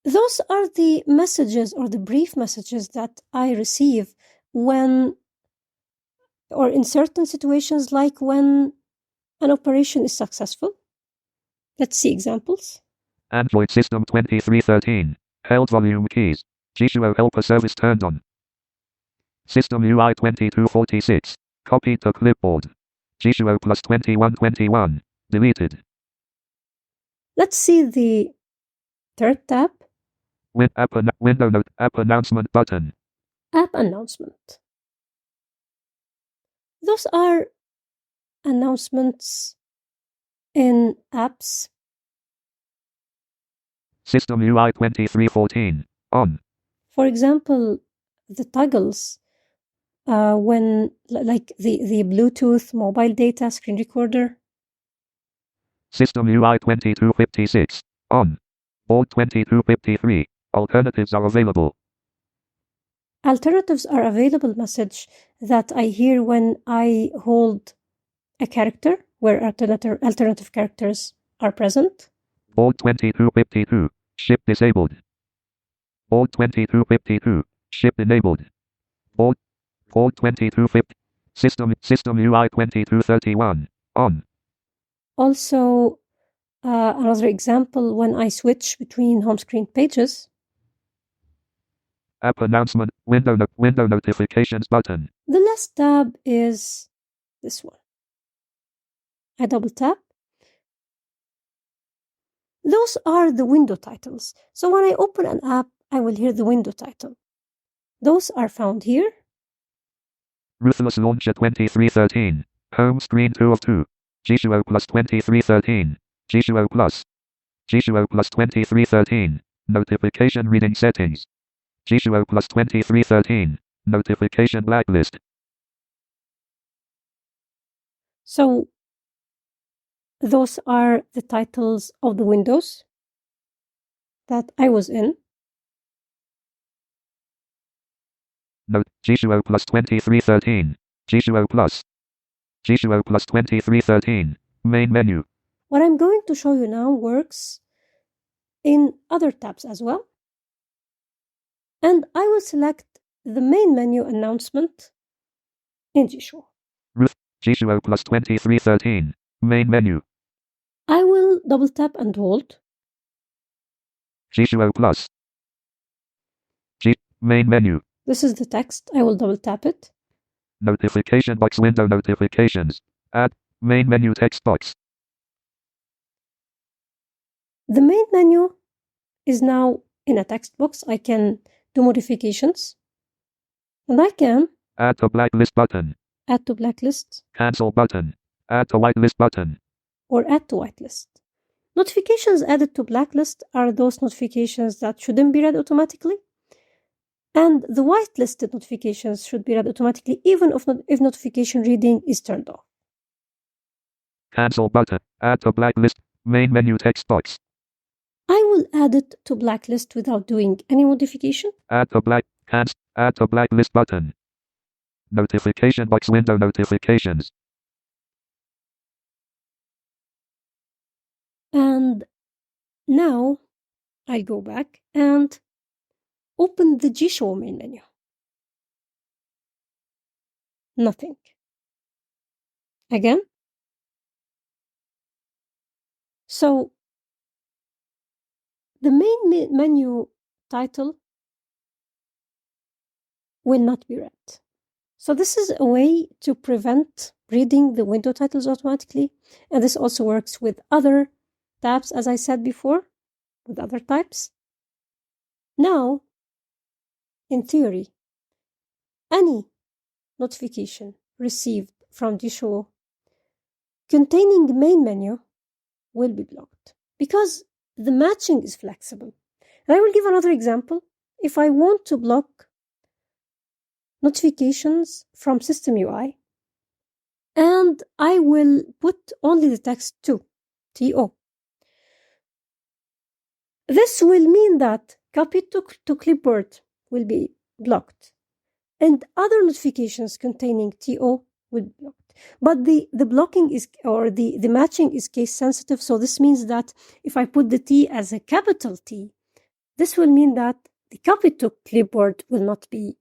Those are the messages or the brief messages that I receive when, or in certain situations, like when an operation is successful. Let's see examples. Android System 2313. Held volume keys. Jishuo Helper service turned on. System UI 2246. Copied to clipboard. Jishuo plus 2121. Deleted. Let's see the third tab. Window note. App announcement button. App announcement. Those are announcements in apps. System UI 2314. On. For example, the toggles when, like the Bluetooth mobile data screen recorder. System UI 2256. On. Board 2253. Alternatives are available. Alternatives are available message that I hear when I hold a character where alternative characters are present. Board 2252. Ship disabled. Board 2252. Ship enabled. Board 2250. System UI 2231. On. Also, another example when I switch between home screen pages. App announcement. Window notifications button. The last tab is this one. I double tap. Those are the window titles. So when I open an app, I will hear the window title. Those are found here. Ruthless Launcher 2313. Home screen 2 of 2. Jishuo plus 2313. Jishuo plus 2313. Notification reading settings. Jishuo plus 2313. Notification blacklist. So those are the titles of the windows that I was in. Note, Jishuo plus 2313. Jishuo plus 2313. Main menu. What I'm going to show you now works in other tabs as well. And I will select the main menu announcement in Jishuo. Jishuo plus 2313. Main menu. I will double tap and hold. Jishuo plus. Main menu. This is the text. I will double tap it. Notification box window notifications. Add main menu text box. The main menu is now in a text box. I can do modifications. And I can add to blacklist button. Add to blacklist. Cancel button. Add to whitelist button. Or add to whitelist. Notifications added to blacklist are those notifications that shouldn't be read automatically. And the whitelisted notifications should be read automatically even if notification reading is turned off. Cancel button. Add to blacklist. Main menu text box. I will add it to blacklist without doing any modification. Add to blacklist button. Notification box window notifications. And Now I'll go back and open the G-Show main menu. Nothing. Again. So the main menu title will not be read. So this is a way to prevent reading the window titles automatically. And this also works with other tabs, as I said before, with other types. Now, in theory, any notification received from G-Show containing the main menu will be blocked because the matching is flexible. And I will give another example. If I want to block notifications from System UI, and I will put only the text to TO. This will mean that copy to clipboard will be blocked, and other notifications containing TO will be blocked. But the blocking is, or the matching is case sensitive. So this means that if I put the T as a capital T, this will mean that the copy to clipboard will not be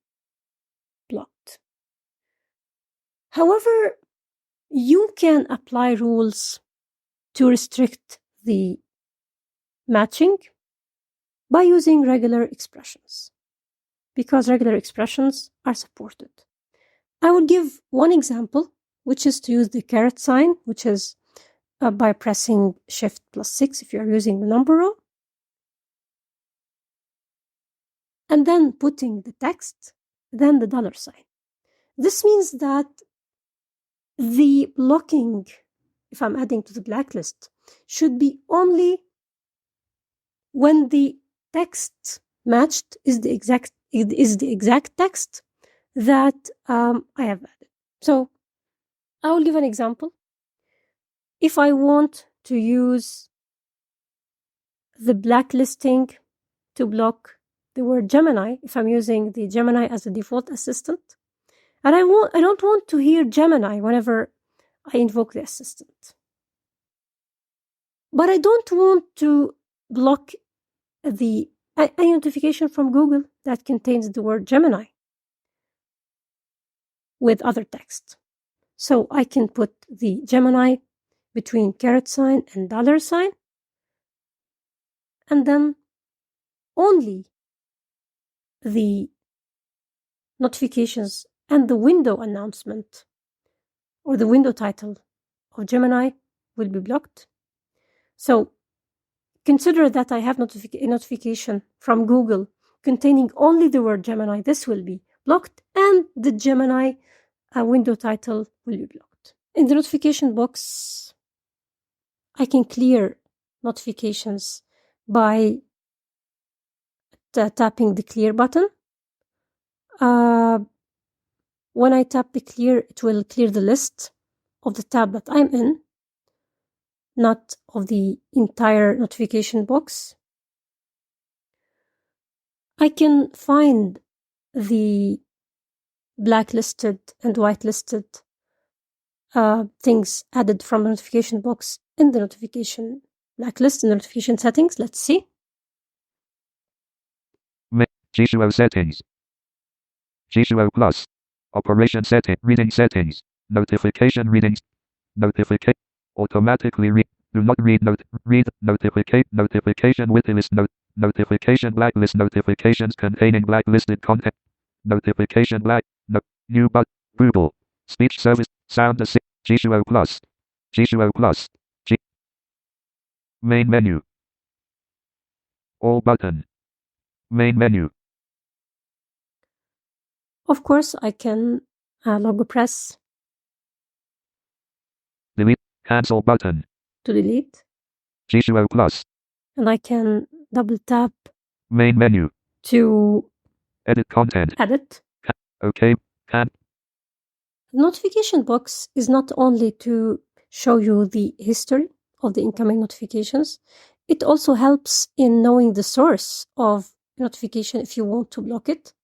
blocked. However, you can apply rules to restrict the matching by using regular expressions, because regular expressions are supported. I will give one example, which is to use the caret sign, which is by pressing Shift +6 if you're using the number row, and then putting the text, then the $sign. This means that the blocking, if I'm adding to the blacklist, should be only when the text matched is the exact text that I have added. So I will give an example. If I want to use the blacklisting to block the word Gemini, if I'm using the Gemini as a default assistant, and I don't want to hear Gemini whenever I invoke the assistant, but I don't want to block the any notification from Google that contains the word Gemini with other text. So I can put the Gemini between caret sign and $sign, and then only the notifications and the window announcement or the window title of Gemini will be blocked. So consider that I have a notification from Google containing only the word Gemini. This will be blocked, and the Gemini window title will be blocked. In the notification box, I can clear notifications by tapping the clear button. When I tap the clear, it will clear the list of the tab that I'm in, not of the entire notification box. I can find the blacklisted and whitelisted things added from the notification box in the notification blacklist and notification settings. Let's see. G-Show settings. G-Show Plus. Operation setting. Reading settings. Notification readings. Notification. Automatically read. Do not read. Read. Notification with list. Notification blacklist. Notifications containing blacklisted content. Notification black. New but Google. Speech service. Sound assist. G-Show Plus. G-Show Plus. Main menu. All button. Main menu. Of course, I can logo press. Delete. Cancel button. To delete. G-Show Plus. And I can double tap. Main menu. To edit content. Edit. Okay. Notification box is not only to show you the history of the incoming notifications, it also helps in knowing the source of notification if you want to block it.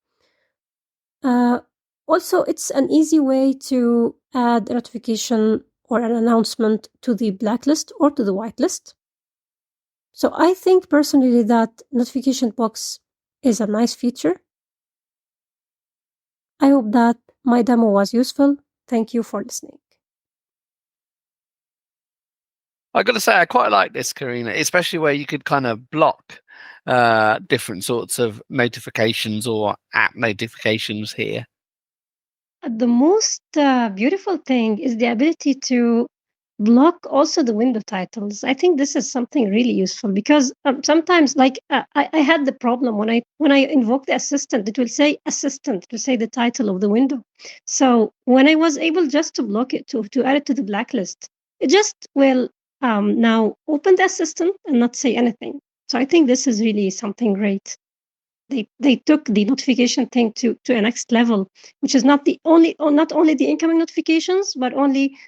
Also, it's an easy way to add a notification or an announcement to the blacklist or to the whitelist. So I think personally that notification box is a nice feature. I hope that my demo was useful. Thank you for listening. I got to say, I quite like this, Karina, especially where you could kind of block different sorts of notifications or app notifications here. The most beautiful thing is the ability to block also the window titles. I think this is something really useful because sometimes, like I had the problem when I invoke the assistant, it will say assistant to say the title of the window. So when I was able just to block it to add it to the blacklist, it just will now open the assistant and not say anything. So I think this is really something great. They took the notification thing to a next level, which is not only the incoming notifications, but only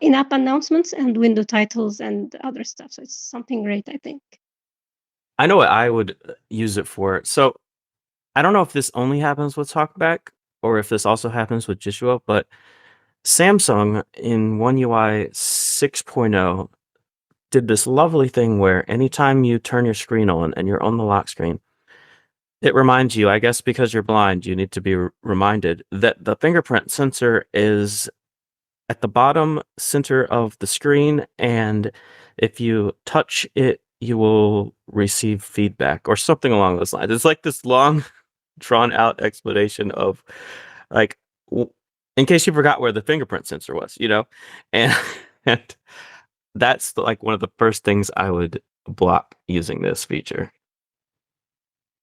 in-app announcements and window titles and other stuff. So it's something great, I think. I know what I would use it for. So I don't know if this only happens with TalkBack or if this also happens with Jishua, but Samsung in One UI 6.0 did this lovely thing where anytime you turn your screen on and you're on the lock screen, it reminds you, I guess because you're blind, you need to be reminded that the fingerprint sensor is at the bottom center of the screen, and if you touch it, you will receive feedback or something along those lines. It's like this long, drawn out explanation of, like, in case you forgot where the fingerprint sensor was, and and that's like one of the first things I would block using this feature.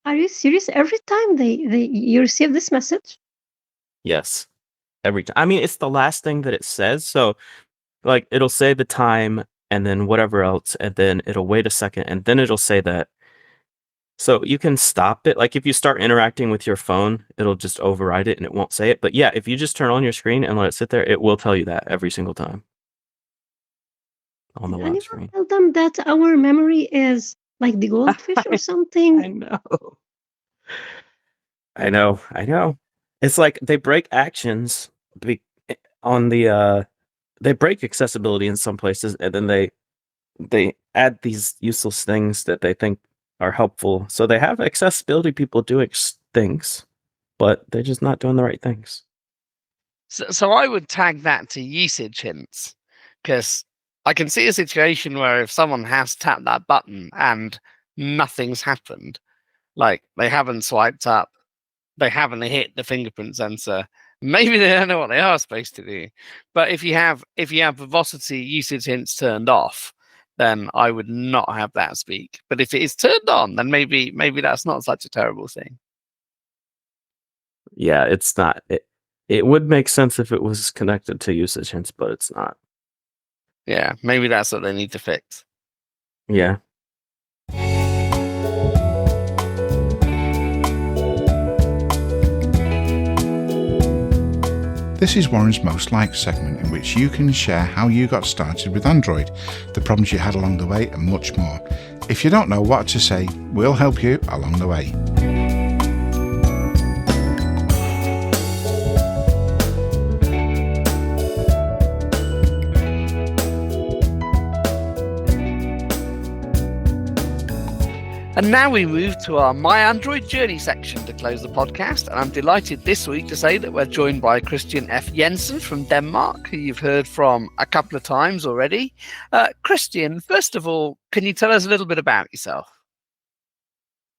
Are you serious? Every time you receive this message? Yes. Every time. I mean, it's the last thing that it says. So, like, it'll say the time and then whatever else, and then it'll wait a second, and then it'll say that. So you can stop it. Like, if you start interacting with your phone, it'll just override it and it won't say it. But yeah, if you just turn on your screen and let it sit there, it will tell you that every single time on the lock screen. Tell them that our memory is like the goldfish or something. I know. It's like they break actions on the they break accessibility in some places, and then they add these useless things that they think are helpful. So they have accessibility people doing things, but they're just not doing the right things. So I would tag that to usage hints, because I can see a situation where if someone has tapped that button and nothing's happened, like they haven't swiped up, they haven't hit the fingerprint sensor, maybe they don't know what they are supposed to do. But if you have verbosity usage hints turned off, then I would not have that speak. But if it is turned on, then maybe that's not such a terrible thing. Yeah, it's not. It would make sense if it was connected to usage hints, but it's not. Yeah, maybe that's what they need to fix. Yeah. This is Warren's Most Liked segment, in which you can share how you got started with Android, the problems you had along the way, and much more. If you don't know what to say, we'll help you along the way. And now we move to our My Android Journey section to close the podcast. And I'm delighted this week to say that we're joined by Christian F Jensen from Denmark, who you've heard from a couple of times already. Christian, first of all, can you tell us a little bit about yourself?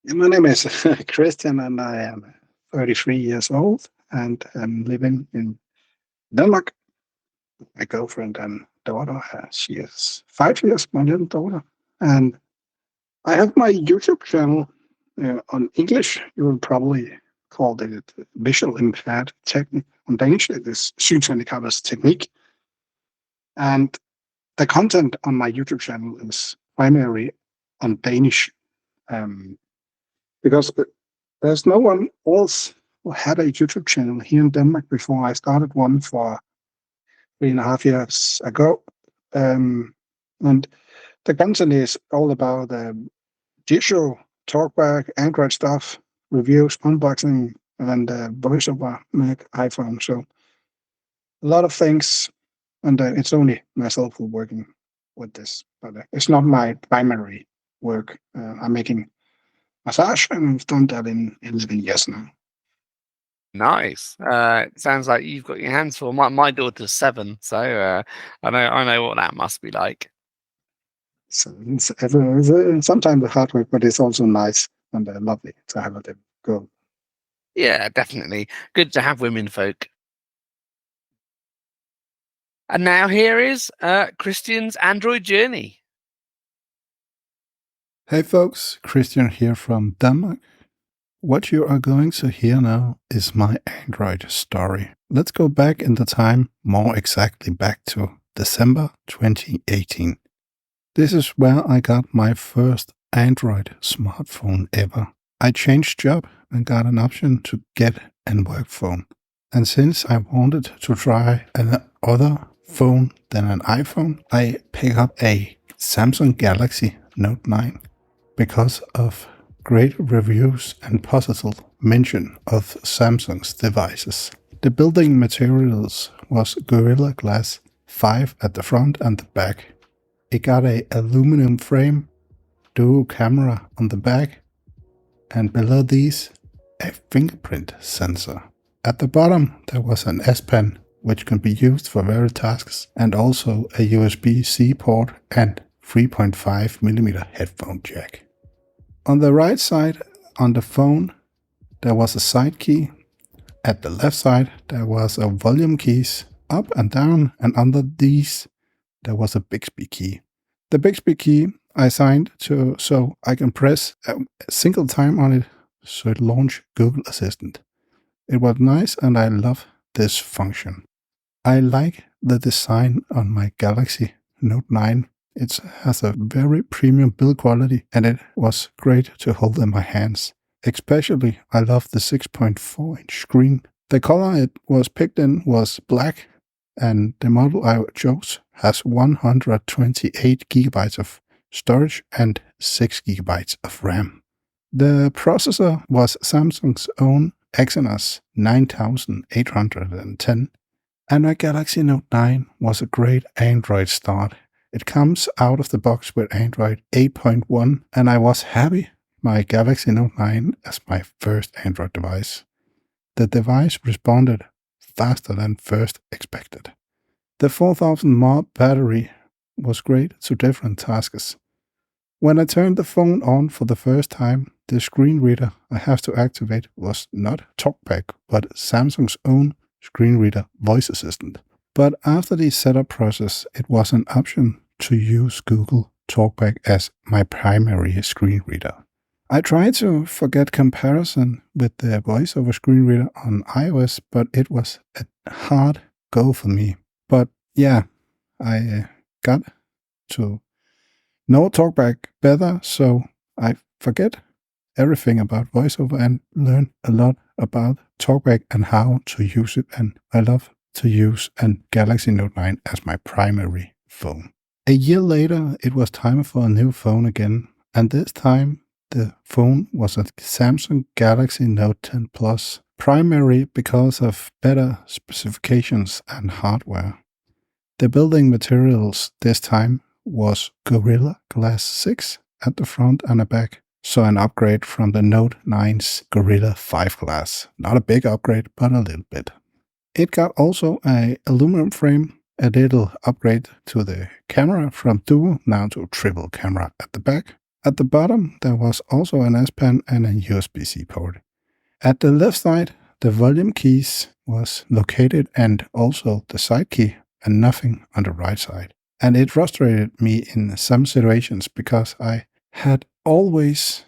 My name is Christian, and I am 33 years old, and I'm living in Denmark. My girlfriend and daughter, she is 5 years, my little daughter. And I have my YouTube channel on English. You will probably call it visual impaired technique. On Danish, it is synshandicappets technique. And the content on my YouTube channel is primarily on Danish, because there's no one else who had a YouTube channel here in Denmark before. I started one for 3.5 years ago. And the content is all about Jisho, TalkBack, Android stuff, reviews, unboxing, and voiceover Mac, iPhone. So a lot of things, and it's only myself who's working with this, but it's not my primary work. I'm making massage, and I've done that in 11 years now. Nice. It sounds like you've got your hands full. My daughter's 7, so I know what that must be like. So it's sometimes hard work, but it's also nice and lovely to have them go. Yeah, definitely. Good to have women folk. And now here is Christian's Android journey. Hey folks, Christian here from Denmark. What you are going to hear now is my Android story. Let's go back in the time, more exactly back to December 2018. This is where I got my first Android smartphone ever. I changed job and got an option to get a work phone. And since I wanted to try another phone than an iPhone, I picked up a Samsung Galaxy Note 9 because of great reviews and positive mention of Samsung's devices. The building materials was Gorilla Glass 5 at the front and the back. It got a aluminum frame, dual camera on the back, and below these, a fingerprint sensor. At the bottom, there was an S Pen, which can be used for various tasks, and also a USB-C port and 3.5mm headphone jack. On the right side, on the phone, there was a side key. At the left side, there was a volume keys up and down, and under these, there was a Bixby key. The Bixby key I assigned to so I can press a single time on it so it launch Google Assistant. It was nice and I love this function. I like the design on my Galaxy Note 9. It has a very premium build quality and it was great to hold in my hands. Especially I love the 6.4-inch screen. The color it was picked in was black, and the model I chose has 128 GB of storage and 6 GB of RAM. The processor was Samsung's own Exynos 9810, and my Galaxy Note 9 was a great Android start. It comes out of the box with Android 8.1, and I was happy my Galaxy Note 9 as my first Android device. The device responded faster than first expected. The 4000 mAh battery was great to different tasks. When I turned the phone on for the first time, the screen reader I have to activate was not TalkBack, but Samsung's own screen reader voice assistant. But after the setup process, it was an option to use Google TalkBack as my primary screen reader. I tried to forget comparison with the voiceover screen reader on iOS, but it was a hard go for me. But yeah, I got to know TalkBack better, so I forget everything about voiceover and learn a lot about TalkBack and how to use it. And I love to use a Galaxy Note 9 as my primary phone. A year later, it was time for a new phone again, and this time the phone was a Samsung Galaxy Note 10 Plus, primary because of better specifications and hardware. The building materials this time was Gorilla Glass 6 at the front and the back, so an upgrade from the Note 9's Gorilla 5 glass. Not a big upgrade, but a little bit. It got also an aluminum frame, a little upgrade to the camera from dual now to triple camera at the back. At the bottom, there was also an S Pen and a USB-C port. At the left side, the volume keys was located and also the side key, and nothing on the right side. And it frustrated me in some situations because I had always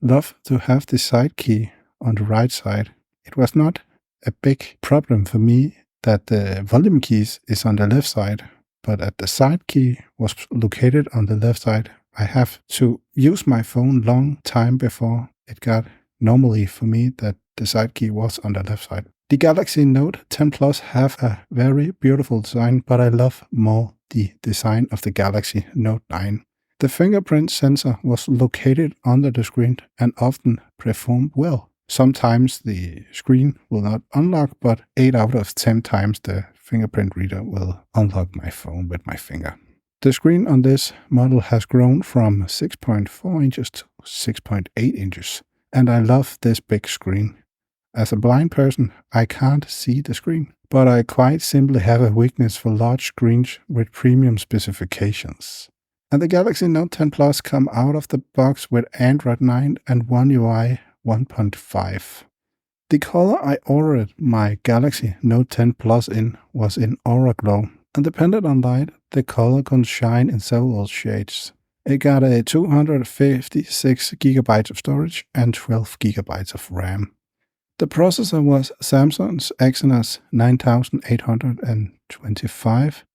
loved to have the side key on the right side. It was not a big problem for me that the volume keys is on the left side, but at the side key was located on the left side. I have to use my phone long time before it got normally for me that the side key was on the left side. The Galaxy Note 10 Plus have a very beautiful design, but I love more the design of the Galaxy Note 9. The fingerprint sensor was located under the screen and often performed well. Sometimes the screen will not unlock, but 8 out of 10 times the fingerprint reader will unlock my phone with my finger. The screen on this model has grown from 6.4 inches to 6.8 inches, and I love this big screen. As a blind person, I can't see the screen, but I quite simply have a weakness for large screens with premium specifications. And the Galaxy Note 10 Plus come out of the box with Android 9 and One UI 1.5. The color I ordered my Galaxy Note 10 Plus in was in Aura Glow, and depending on light, the color can shine in several shades. It got a 256 GB of storage and 12 GB of RAM. The processor was Samsung's Exynos 9825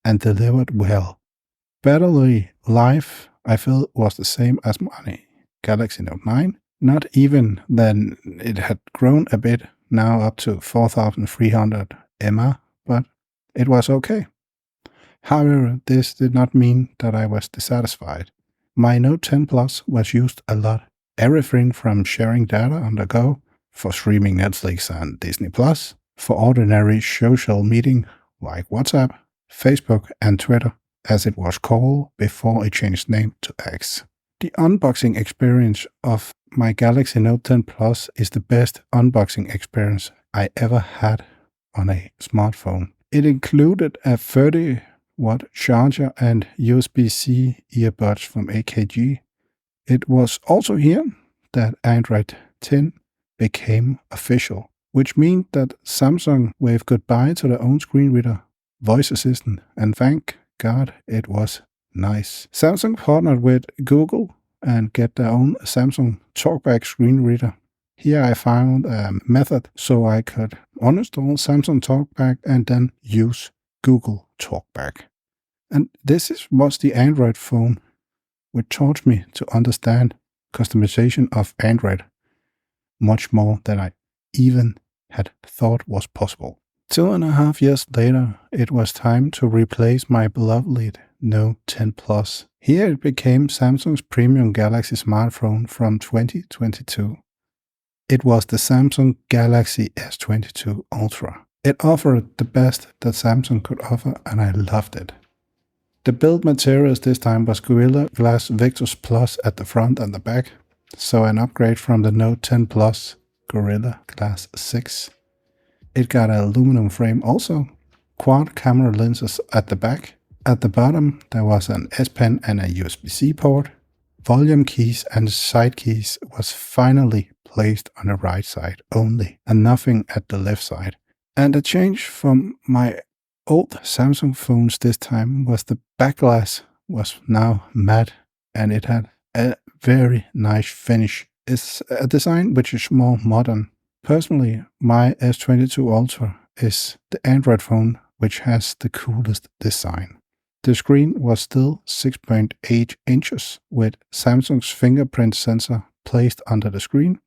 and delivered well. Battery life, I feel, was the same as my Galaxy Note 9. Not even then it had grown a bit, now up to 4300 mAh, but it was okay. However, this did not mean that I was dissatisfied. My Note 10 Plus was used a lot. Everything from sharing data on the go, for streaming Netflix and Disney+, for ordinary social meeting like WhatsApp, Facebook and Twitter, as it was called before it changed name to X. The unboxing experience of my Galaxy Note 10 Plus is the best unboxing experience I ever had on a smartphone. It included a 30-watt charger and USB-C earbuds from AKG. It was also here that Android 10 became official, which means that Samsung waved goodbye to their own screen reader, voice assistant, and thank God it was nice. Samsung partnered with Google and get their own Samsung TalkBack screen reader. Here I found a method so I could uninstall Samsung TalkBack and then use Google TalkBack. And this was the Android phone, which taught me to understand customization of Android much more than I even had thought was possible. 2.5 years later, it was time to replace my beloved Note 10 Plus. Here it became Samsung's premium Galaxy smartphone from 2022. It was the Samsung Galaxy S22 Ultra. It offered the best that Samsung could offer, and I loved it. The build materials this time was Gorilla Glass Victus Plus at the front and the back, so an upgrade from the Note 10 Plus Gorilla Glass 6. It got an aluminum frame also, quad camera lenses at the back. At the bottom there was an S Pen and a USB-C port. Volume keys and side keys was finally placed on the right side only, and nothing at the left side. And a change from my old Samsung phones this time was the back glass was now matte, and it had a very nice finish. It's a design which is more modern. Personally, my S22 Ultra is the Android phone which has the coolest design. The screen was still 6.8 inches with Samsung's fingerprint sensor placed under the screen,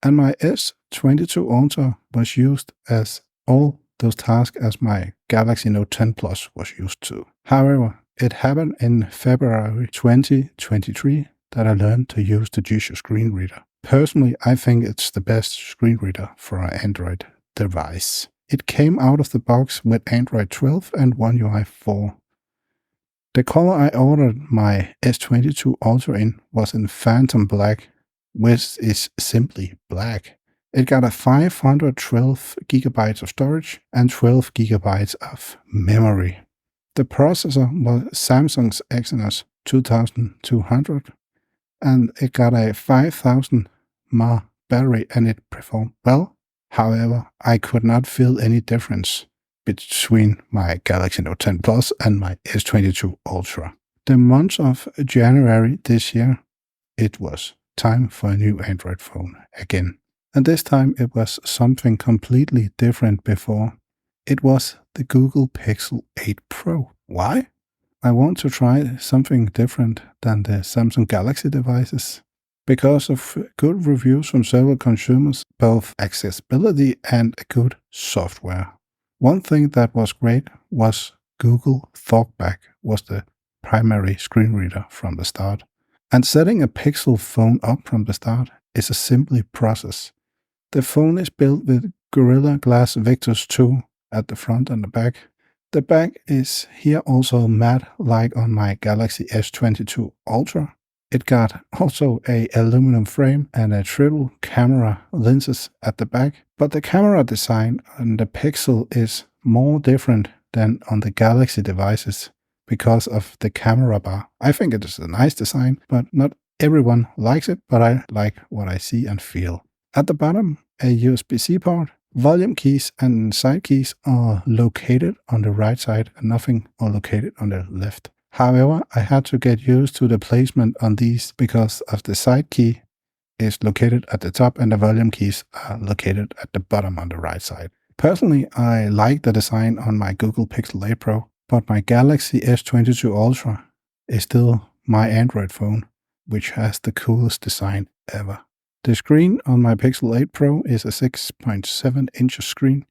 and my S22 Ultra was used as all those tasks as my Galaxy Note 10 Plus was used to. However, it happened in February 2023 that I learned to use the Jisoo screen reader. Personally, I think it's the best screen reader for an Android device. It came out of the box with Android 12 and One UI 4. The color I ordered my S22 Ultra in was in Phantom Black, which is simply black. It got a 512 GB of storage and 12 GB of memory. The processor was Samsung's Exynos 2200, and it got a 5000 mAh battery, and it performed well. However, I could not feel any difference between my Galaxy Note 10 Plus and my S22 Ultra. The month of January this year, it was time for a new Android phone again. And this time it was something completely different before. It was the Google Pixel 8 Pro. Why? I want to try something different than the Samsung Galaxy devices. Because of good reviews from several consumers, both accessibility and good software. One thing that was great was Google TalkBack was the primary screen reader from the start. And setting a Pixel phone up from the start is a simple process. The phone is built with Gorilla Glass Victus 2 at the front and the back, The back is here also matte like on my Galaxy S22 Ultra. It got also a aluminum frame and a triple camera lenses at the back, but the camera design on the Pixel is more different than on the Galaxy devices because of the camera bar. I think it is a nice design, but not everyone likes it, but I like what I see and feel. At the bottom, a USB-C port. Volume keys and side keys are located on the right side and nothing are located on the left. However, I had to get used to the placement on these because of the side key is located at the top and the volume keys are located at the bottom on the right side. Personally, I like the design on my Google Pixel 8 Pro, but my Galaxy S22 Ultra is still my Android phone, which has the coolest design ever. The screen on my Pixel 8 Pro is a 6.7 inch screen.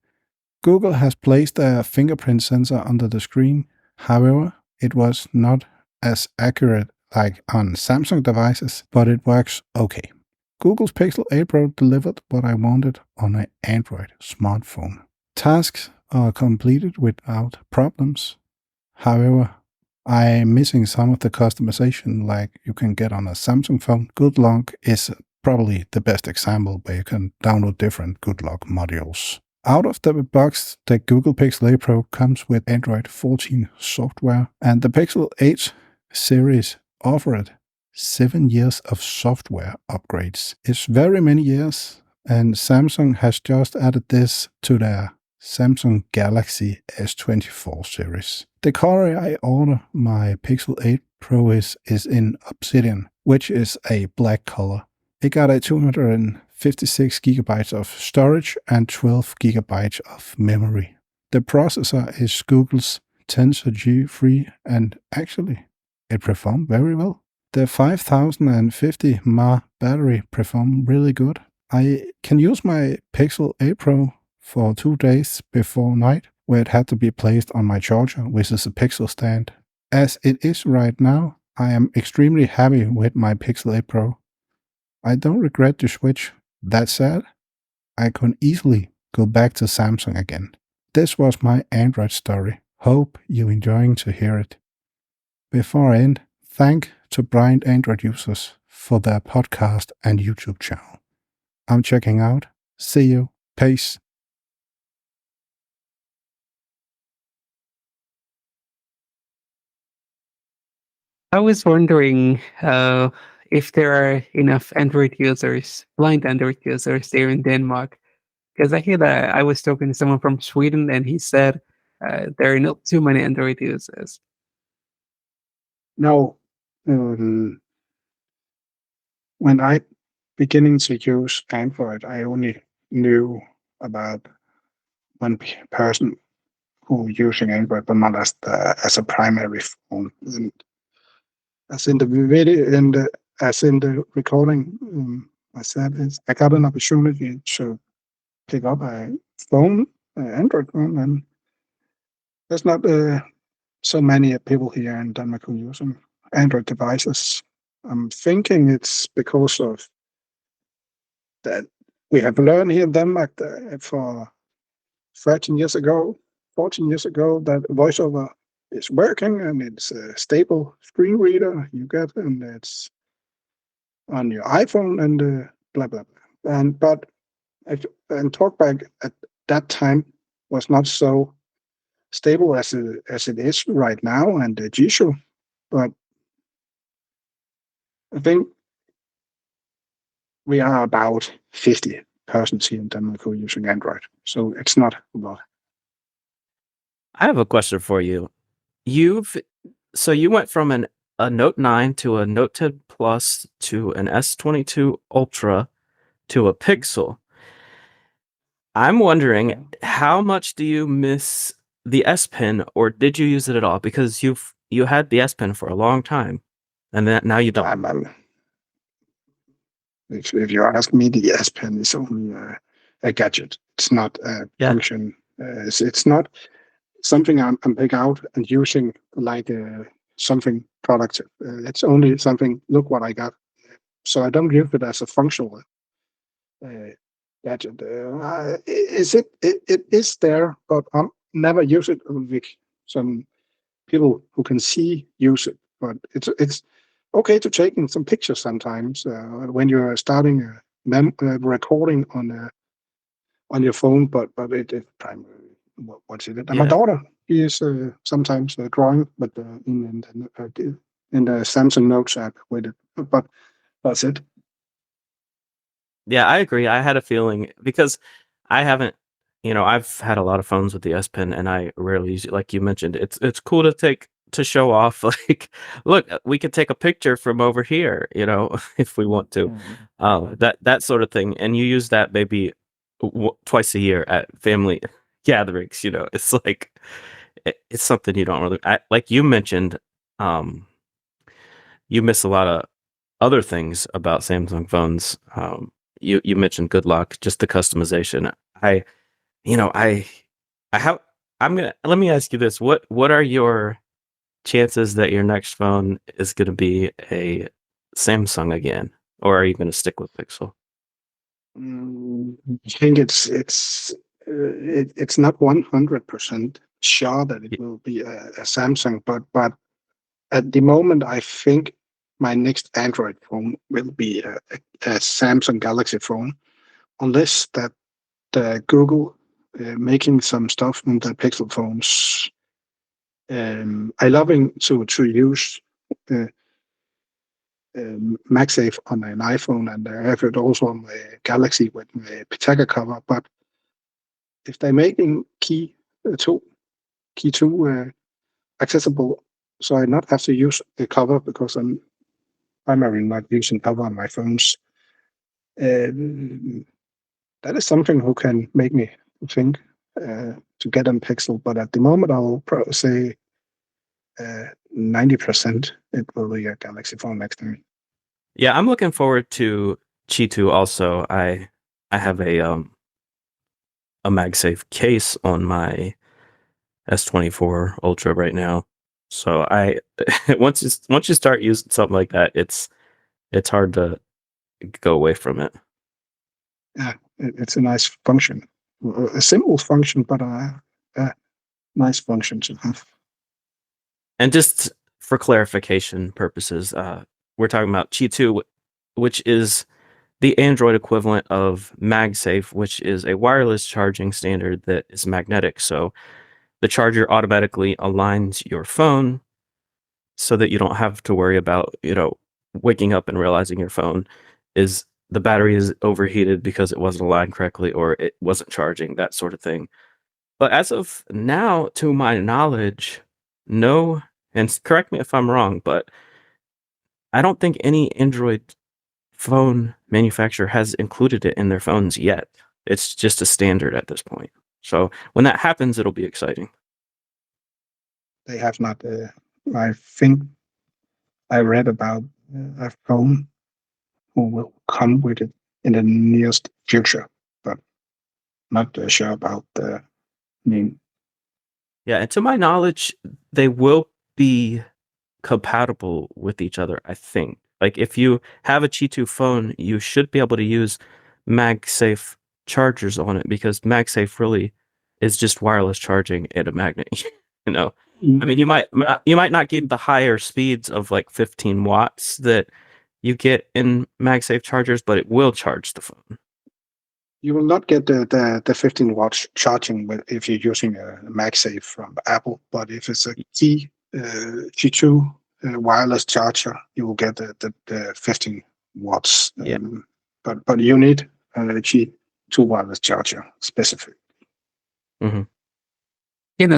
Google has placed a fingerprint sensor under the screen. However, it was not as accurate like on Samsung devices, but it works okay. Google's Pixel 8 Pro delivered what I wanted on an Android smartphone. Tasks are completed without problems. However, I'm missing some of the customization like you can get on a Samsung phone. Good Lock is probably the best example where you can download different Good Lock modules. Out of the box, the Google Pixel 8 Pro comes with Android 14 software, and the Pixel 8 series offered 7 years of software upgrades. It's very many years, and Samsung has just added this to their Samsung Galaxy S24 series. The color I order my Pixel 8 Pro is in Obsidian, which is a black color. It got a 256 gigabytes of storage and 12 gigabytes of memory. The processor is Google's Tensor G3, and actually, it performed very well. The 5050 mAh battery performed really good. I can use my Pixel 8 Pro for 2 days before night, where it had to be placed on my charger, which is a Pixel stand. As it is right now, I am extremely happy with my Pixel 8 Pro. I don't regret the switch. That said, I can easily go back to Samsung again. This was my Android story. Hope you're enjoying to hear it. Before I end, thank to blind Android users for their podcast and YouTube channel. I'm checking out. See you. Peace. I was wondering if there are enough Android users, blind Android users there in Denmark. Because I hear that I was talking to someone from Sweden and he said there are not too many Android users. No. When I beginning to use Android, I only knew about one person who using Android, but not as a primary phone. And as in the video, as in the recording, I said I got an opportunity to pick up a phone, an Android phone, and there's not so many people here in Denmark who using Android devices. I'm thinking it's because of that we have learned here in Denmark that for 14 years ago, that VoiceOver is working and it's a stable screen reader you get, and it's on your iPhone and blah blah blah. But TalkBack at that time was not so stable as it is right now, and Jisoo. But I think we are about 50 persons here in Denmark who are using Android, so it's not a lot. I have a question for you. You went from a Note 9 to a Note 10 Plus to an S22 Ultra to a Pixel. I'm wondering, how much do you miss the S Pen, or did you use it at all? Because you had the S Pen for a long time, and then now you don't. If you ask me, the S Pen is only a gadget. It's not a function. It's not something I'm pick out and using like something productive. It's only something. Look what I got. So I don't use it as a functional gadget. It is there, but I never use it some people who can see use it, but it's okay to take in some pictures sometimes when you're starting a recording on your phone, but it primarily what's it? And my daughter is sometimes drawing, but in the Samsung Notes app with it, but that's it. Yeah, I agree. I had a feeling because I haven't, I've had a lot of phones with the S Pen, and I rarely use it. Like you mentioned, it's cool to show off. Like, look, we could take a picture from over here, if we want to, that sort of thing. And you use that maybe twice a year at family gatherings. It's like it's something you don't really like. You mentioned, you miss a lot of other things about Samsung phones. You mentioned good luck, just the customization. I have. Let me ask you this: what are your chances that your next phone is going to be a Samsung again, or are you going to stick with Pixel? I think it's not 100% sure that it will be a Samsung, but at the moment, I think my next Android phone will be a Samsung Galaxy phone, unless that Google making some stuff on the Pixel phones. I love to use MagSafe on an iPhone, and I have it also on my Galaxy with my Pitaka cover. But if they're making key 2 accessible, so I not have to use the cover because I'm primarily not using cover on my phones. That is something who can make me think to get on Pixel. But at the moment, I'll probably say 90% it will be a Galaxy phone next time. Yeah, I'm looking forward to Qi 2 also. I have a MagSafe case on my S24 Ultra right now. So once you start using something like that, it's hard to go away from it. Yeah, it's a nice function, a simple function, but a nice function to have. And just for clarification purposes, we're talking about Qi 2, which is the Android equivalent of MagSafe, which is a wireless charging standard that is magnetic. So the charger automatically aligns your phone so that you don't have to worry about, waking up and realizing your phone the battery is overheated because it wasn't aligned correctly or it wasn't charging, that sort of thing. But as of now, to my knowledge, no, and correct me if I'm wrong, but I don't think any Android phone manufacturer has included it in their phones yet. It's just a standard at this point. So when that happens, it'll be exciting. They have not. I think I read about a phone who will come with it in the nearest future, but not sure about the name. Yeah, and to my knowledge, they will be compatible with each other, I think. Like if you have a Qi 2 phone, you should be able to use MagSafe chargers on it because MagSafe really is just wireless charging and a magnet. I mean, you might not get the higher speeds of like 15 watts that you get in MagSafe chargers, but it will charge the phone. You will not get the 15 watts charging if you're using a MagSafe from Apple, but if it's a G2 wireless charger, you will get the 15 watts. But you need a G2 wireless charger specifically. Mm-hmm.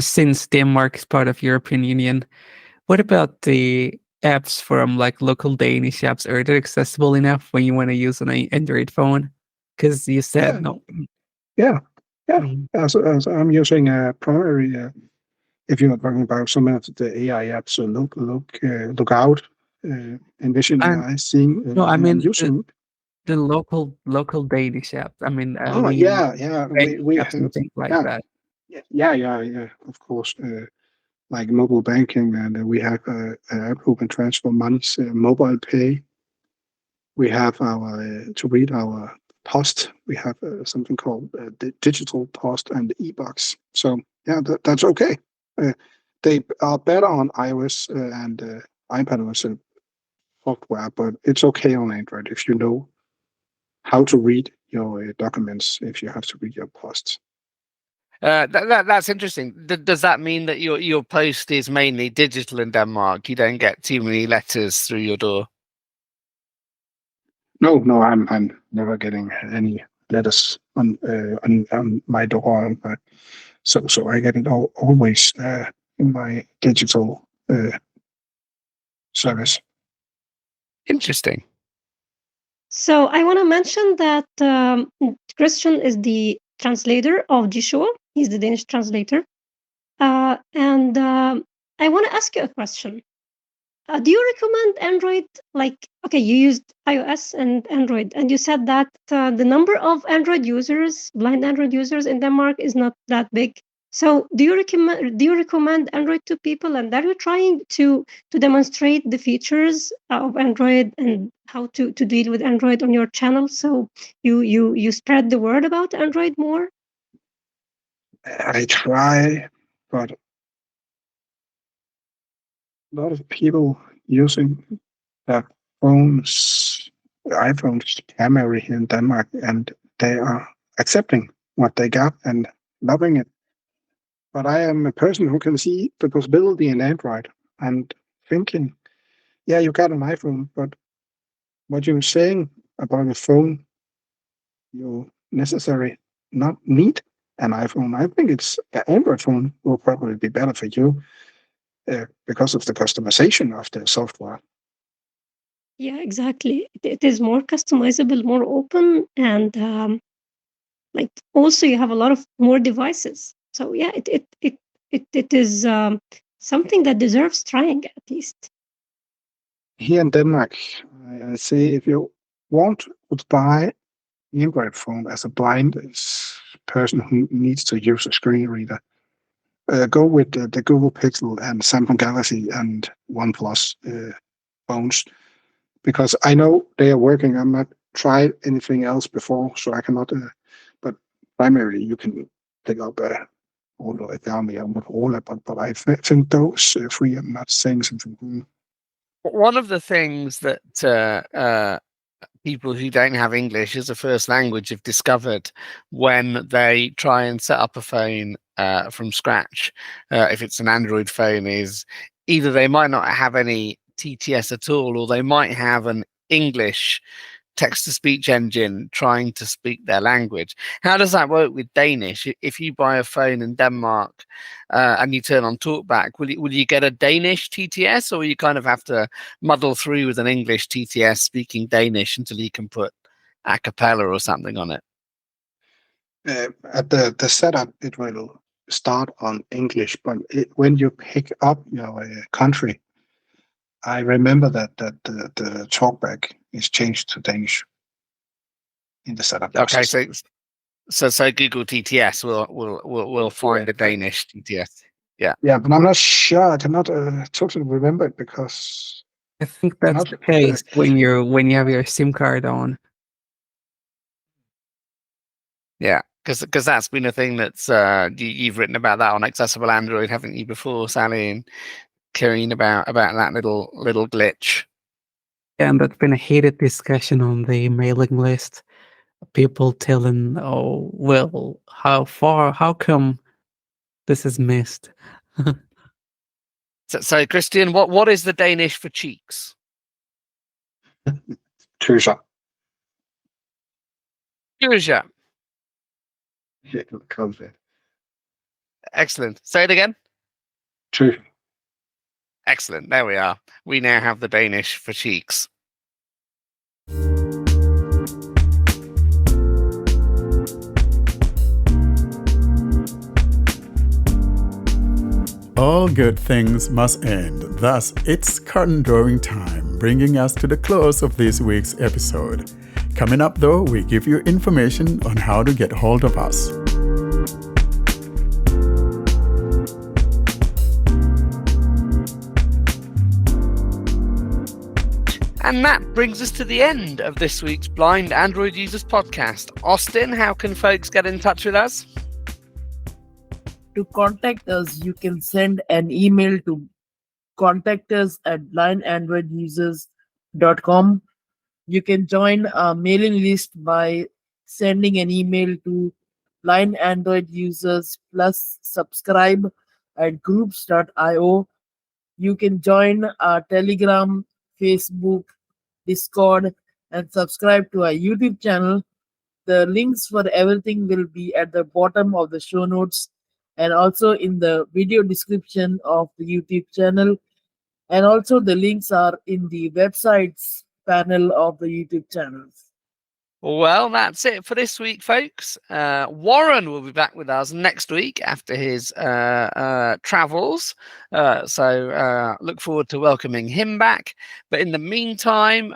Since Denmark is part of European Union, what about the apps from like local Danish apps? Are they accessible enough when you want to use an Android phone? Because you said no. Yeah. So I'm using primary. If you're talking about some of the AI apps, so look out, Envision AI, seeing. No, I mean using the local Danish apps. I mean, we apps and things like that. Yeah. Of course, like mobile banking, and we have an app who can transfer money, mobile pay. We have our to read our post. We have something called the digital post and the e-box. So yeah, that's okay. they are better on iOS and iPadOS software, but it's okay on Android if you know how to read your documents, if you have to read your posts. That's interesting. Does that mean that your post is mainly digital in Denmark? You don't get too many letters through your door? No, I'm never getting any letters on my door. So I get it always in my digital service. Interesting. So I want to mention that Christian is the translator of Jishua. He's the Danish translator. And I want to ask you a question. Do you recommend Android? Okay, you used iOS and Android, and you said that the number of Android users, blind Android users in Denmark, is not that big. So, do you recommend Android to people? And are you trying to demonstrate the features of Android and how to deal with Android on your channel? So you spread the word about Android more? I try, but a lot of people using their phones, iPhones, camera here in Denmark, and they are accepting what they got and loving it. But I am a person who can see the possibility in Android and thinking, yeah, you got an iPhone, but what you're saying about a phone, you necessarily not need an iPhone. I think it's an Android phone will probably be better for you because of the customization of the software. Yeah, exactly. It is more customizable, more open, and also you have a lot of more devices. So yeah, it is something that deserves trying at least. Here in Denmark, I say if you want to buy an Android phone as a blind person who needs to use a screen reader, go with the Google Pixel and Samsung Galaxy and OnePlus phones, because I know they are working. I'm not tried anything else before, so I cannot. But primarily, you can pick up all the way down the Motorola. But I think those three. I'm not saying something. One of the things that people who don't have English as a first language have discovered when they try and set up a phone from scratch, if it's an Android phone, is either they might not have any TTS at all, or they might have an English text-to-speech engine trying to speak their language. How does that work with Danish? If you buy a phone in Denmark and you turn on TalkBack, will you get a Danish TTS, or you kind of have to muddle through with an English TTS speaking Danish until you can put a cappella or something on it? At the setup, it will start on English, but when you pick up your country, I remember that the TalkBack is changed to Danish in the setup process. Okay, so Google TTS will find a Danish TTS. Yeah. Yeah, but I'm not sure. I cannot totally remember it because I think that's the case when you have your SIM card on. Yeah, because that's been a thing that's you've written about that on Accessible Android, haven't you, before, Sally and Karen, about that little glitch. Yeah, and that's been a heated discussion on the mailing list. People telling, "Oh, well, how come this is missed?" So, Christian, what is the Danish for cheeks? Tøser. Tøser. Yeah, close it. Excellent. Say it again. Tøser. Excellent. There we are. We now have the Danish for cheeks. All good things must end. Thus, it's curtain drawing time, bringing us to the close of this week's episode. Coming up, though, we give you information on how to get hold of us. And that brings us to the end of this week's Blind Android Users podcast. Austin, how can folks get in touch with us? to contact us, you can send an email to contactus@blindandroidusers.com. You can join our mailing list by sending an email to blind Android users plus subscribe at groups.io. You can join our Telegram, Facebook, Discord, and subscribe to our YouTube channel. The links for everything will be at the bottom of the show notes and also in the video description of the YouTube channel. And also the links are in the websites panel of the YouTube channels. Well, that's it for this week, folks. Warren will be back with us next week after his travels. So look forward to welcoming him back. But in the meantime,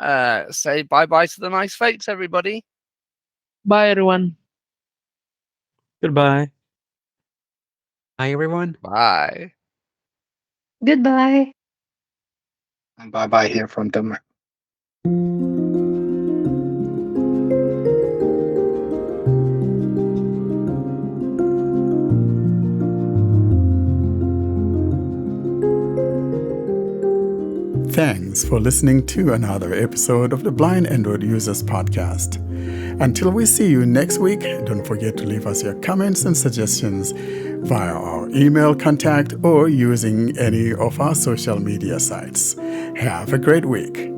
say bye-bye to the nice folks, everybody. Bye, everyone. Goodbye. Hi, everyone. Bye. Goodbye. And bye-bye here from Denmark. Thanks for listening to another episode of the Blind Android Users Podcast. Until we see you next week, don't forget to leave us your comments and suggestions via our email contact or using any of our social media sites. Have a great week.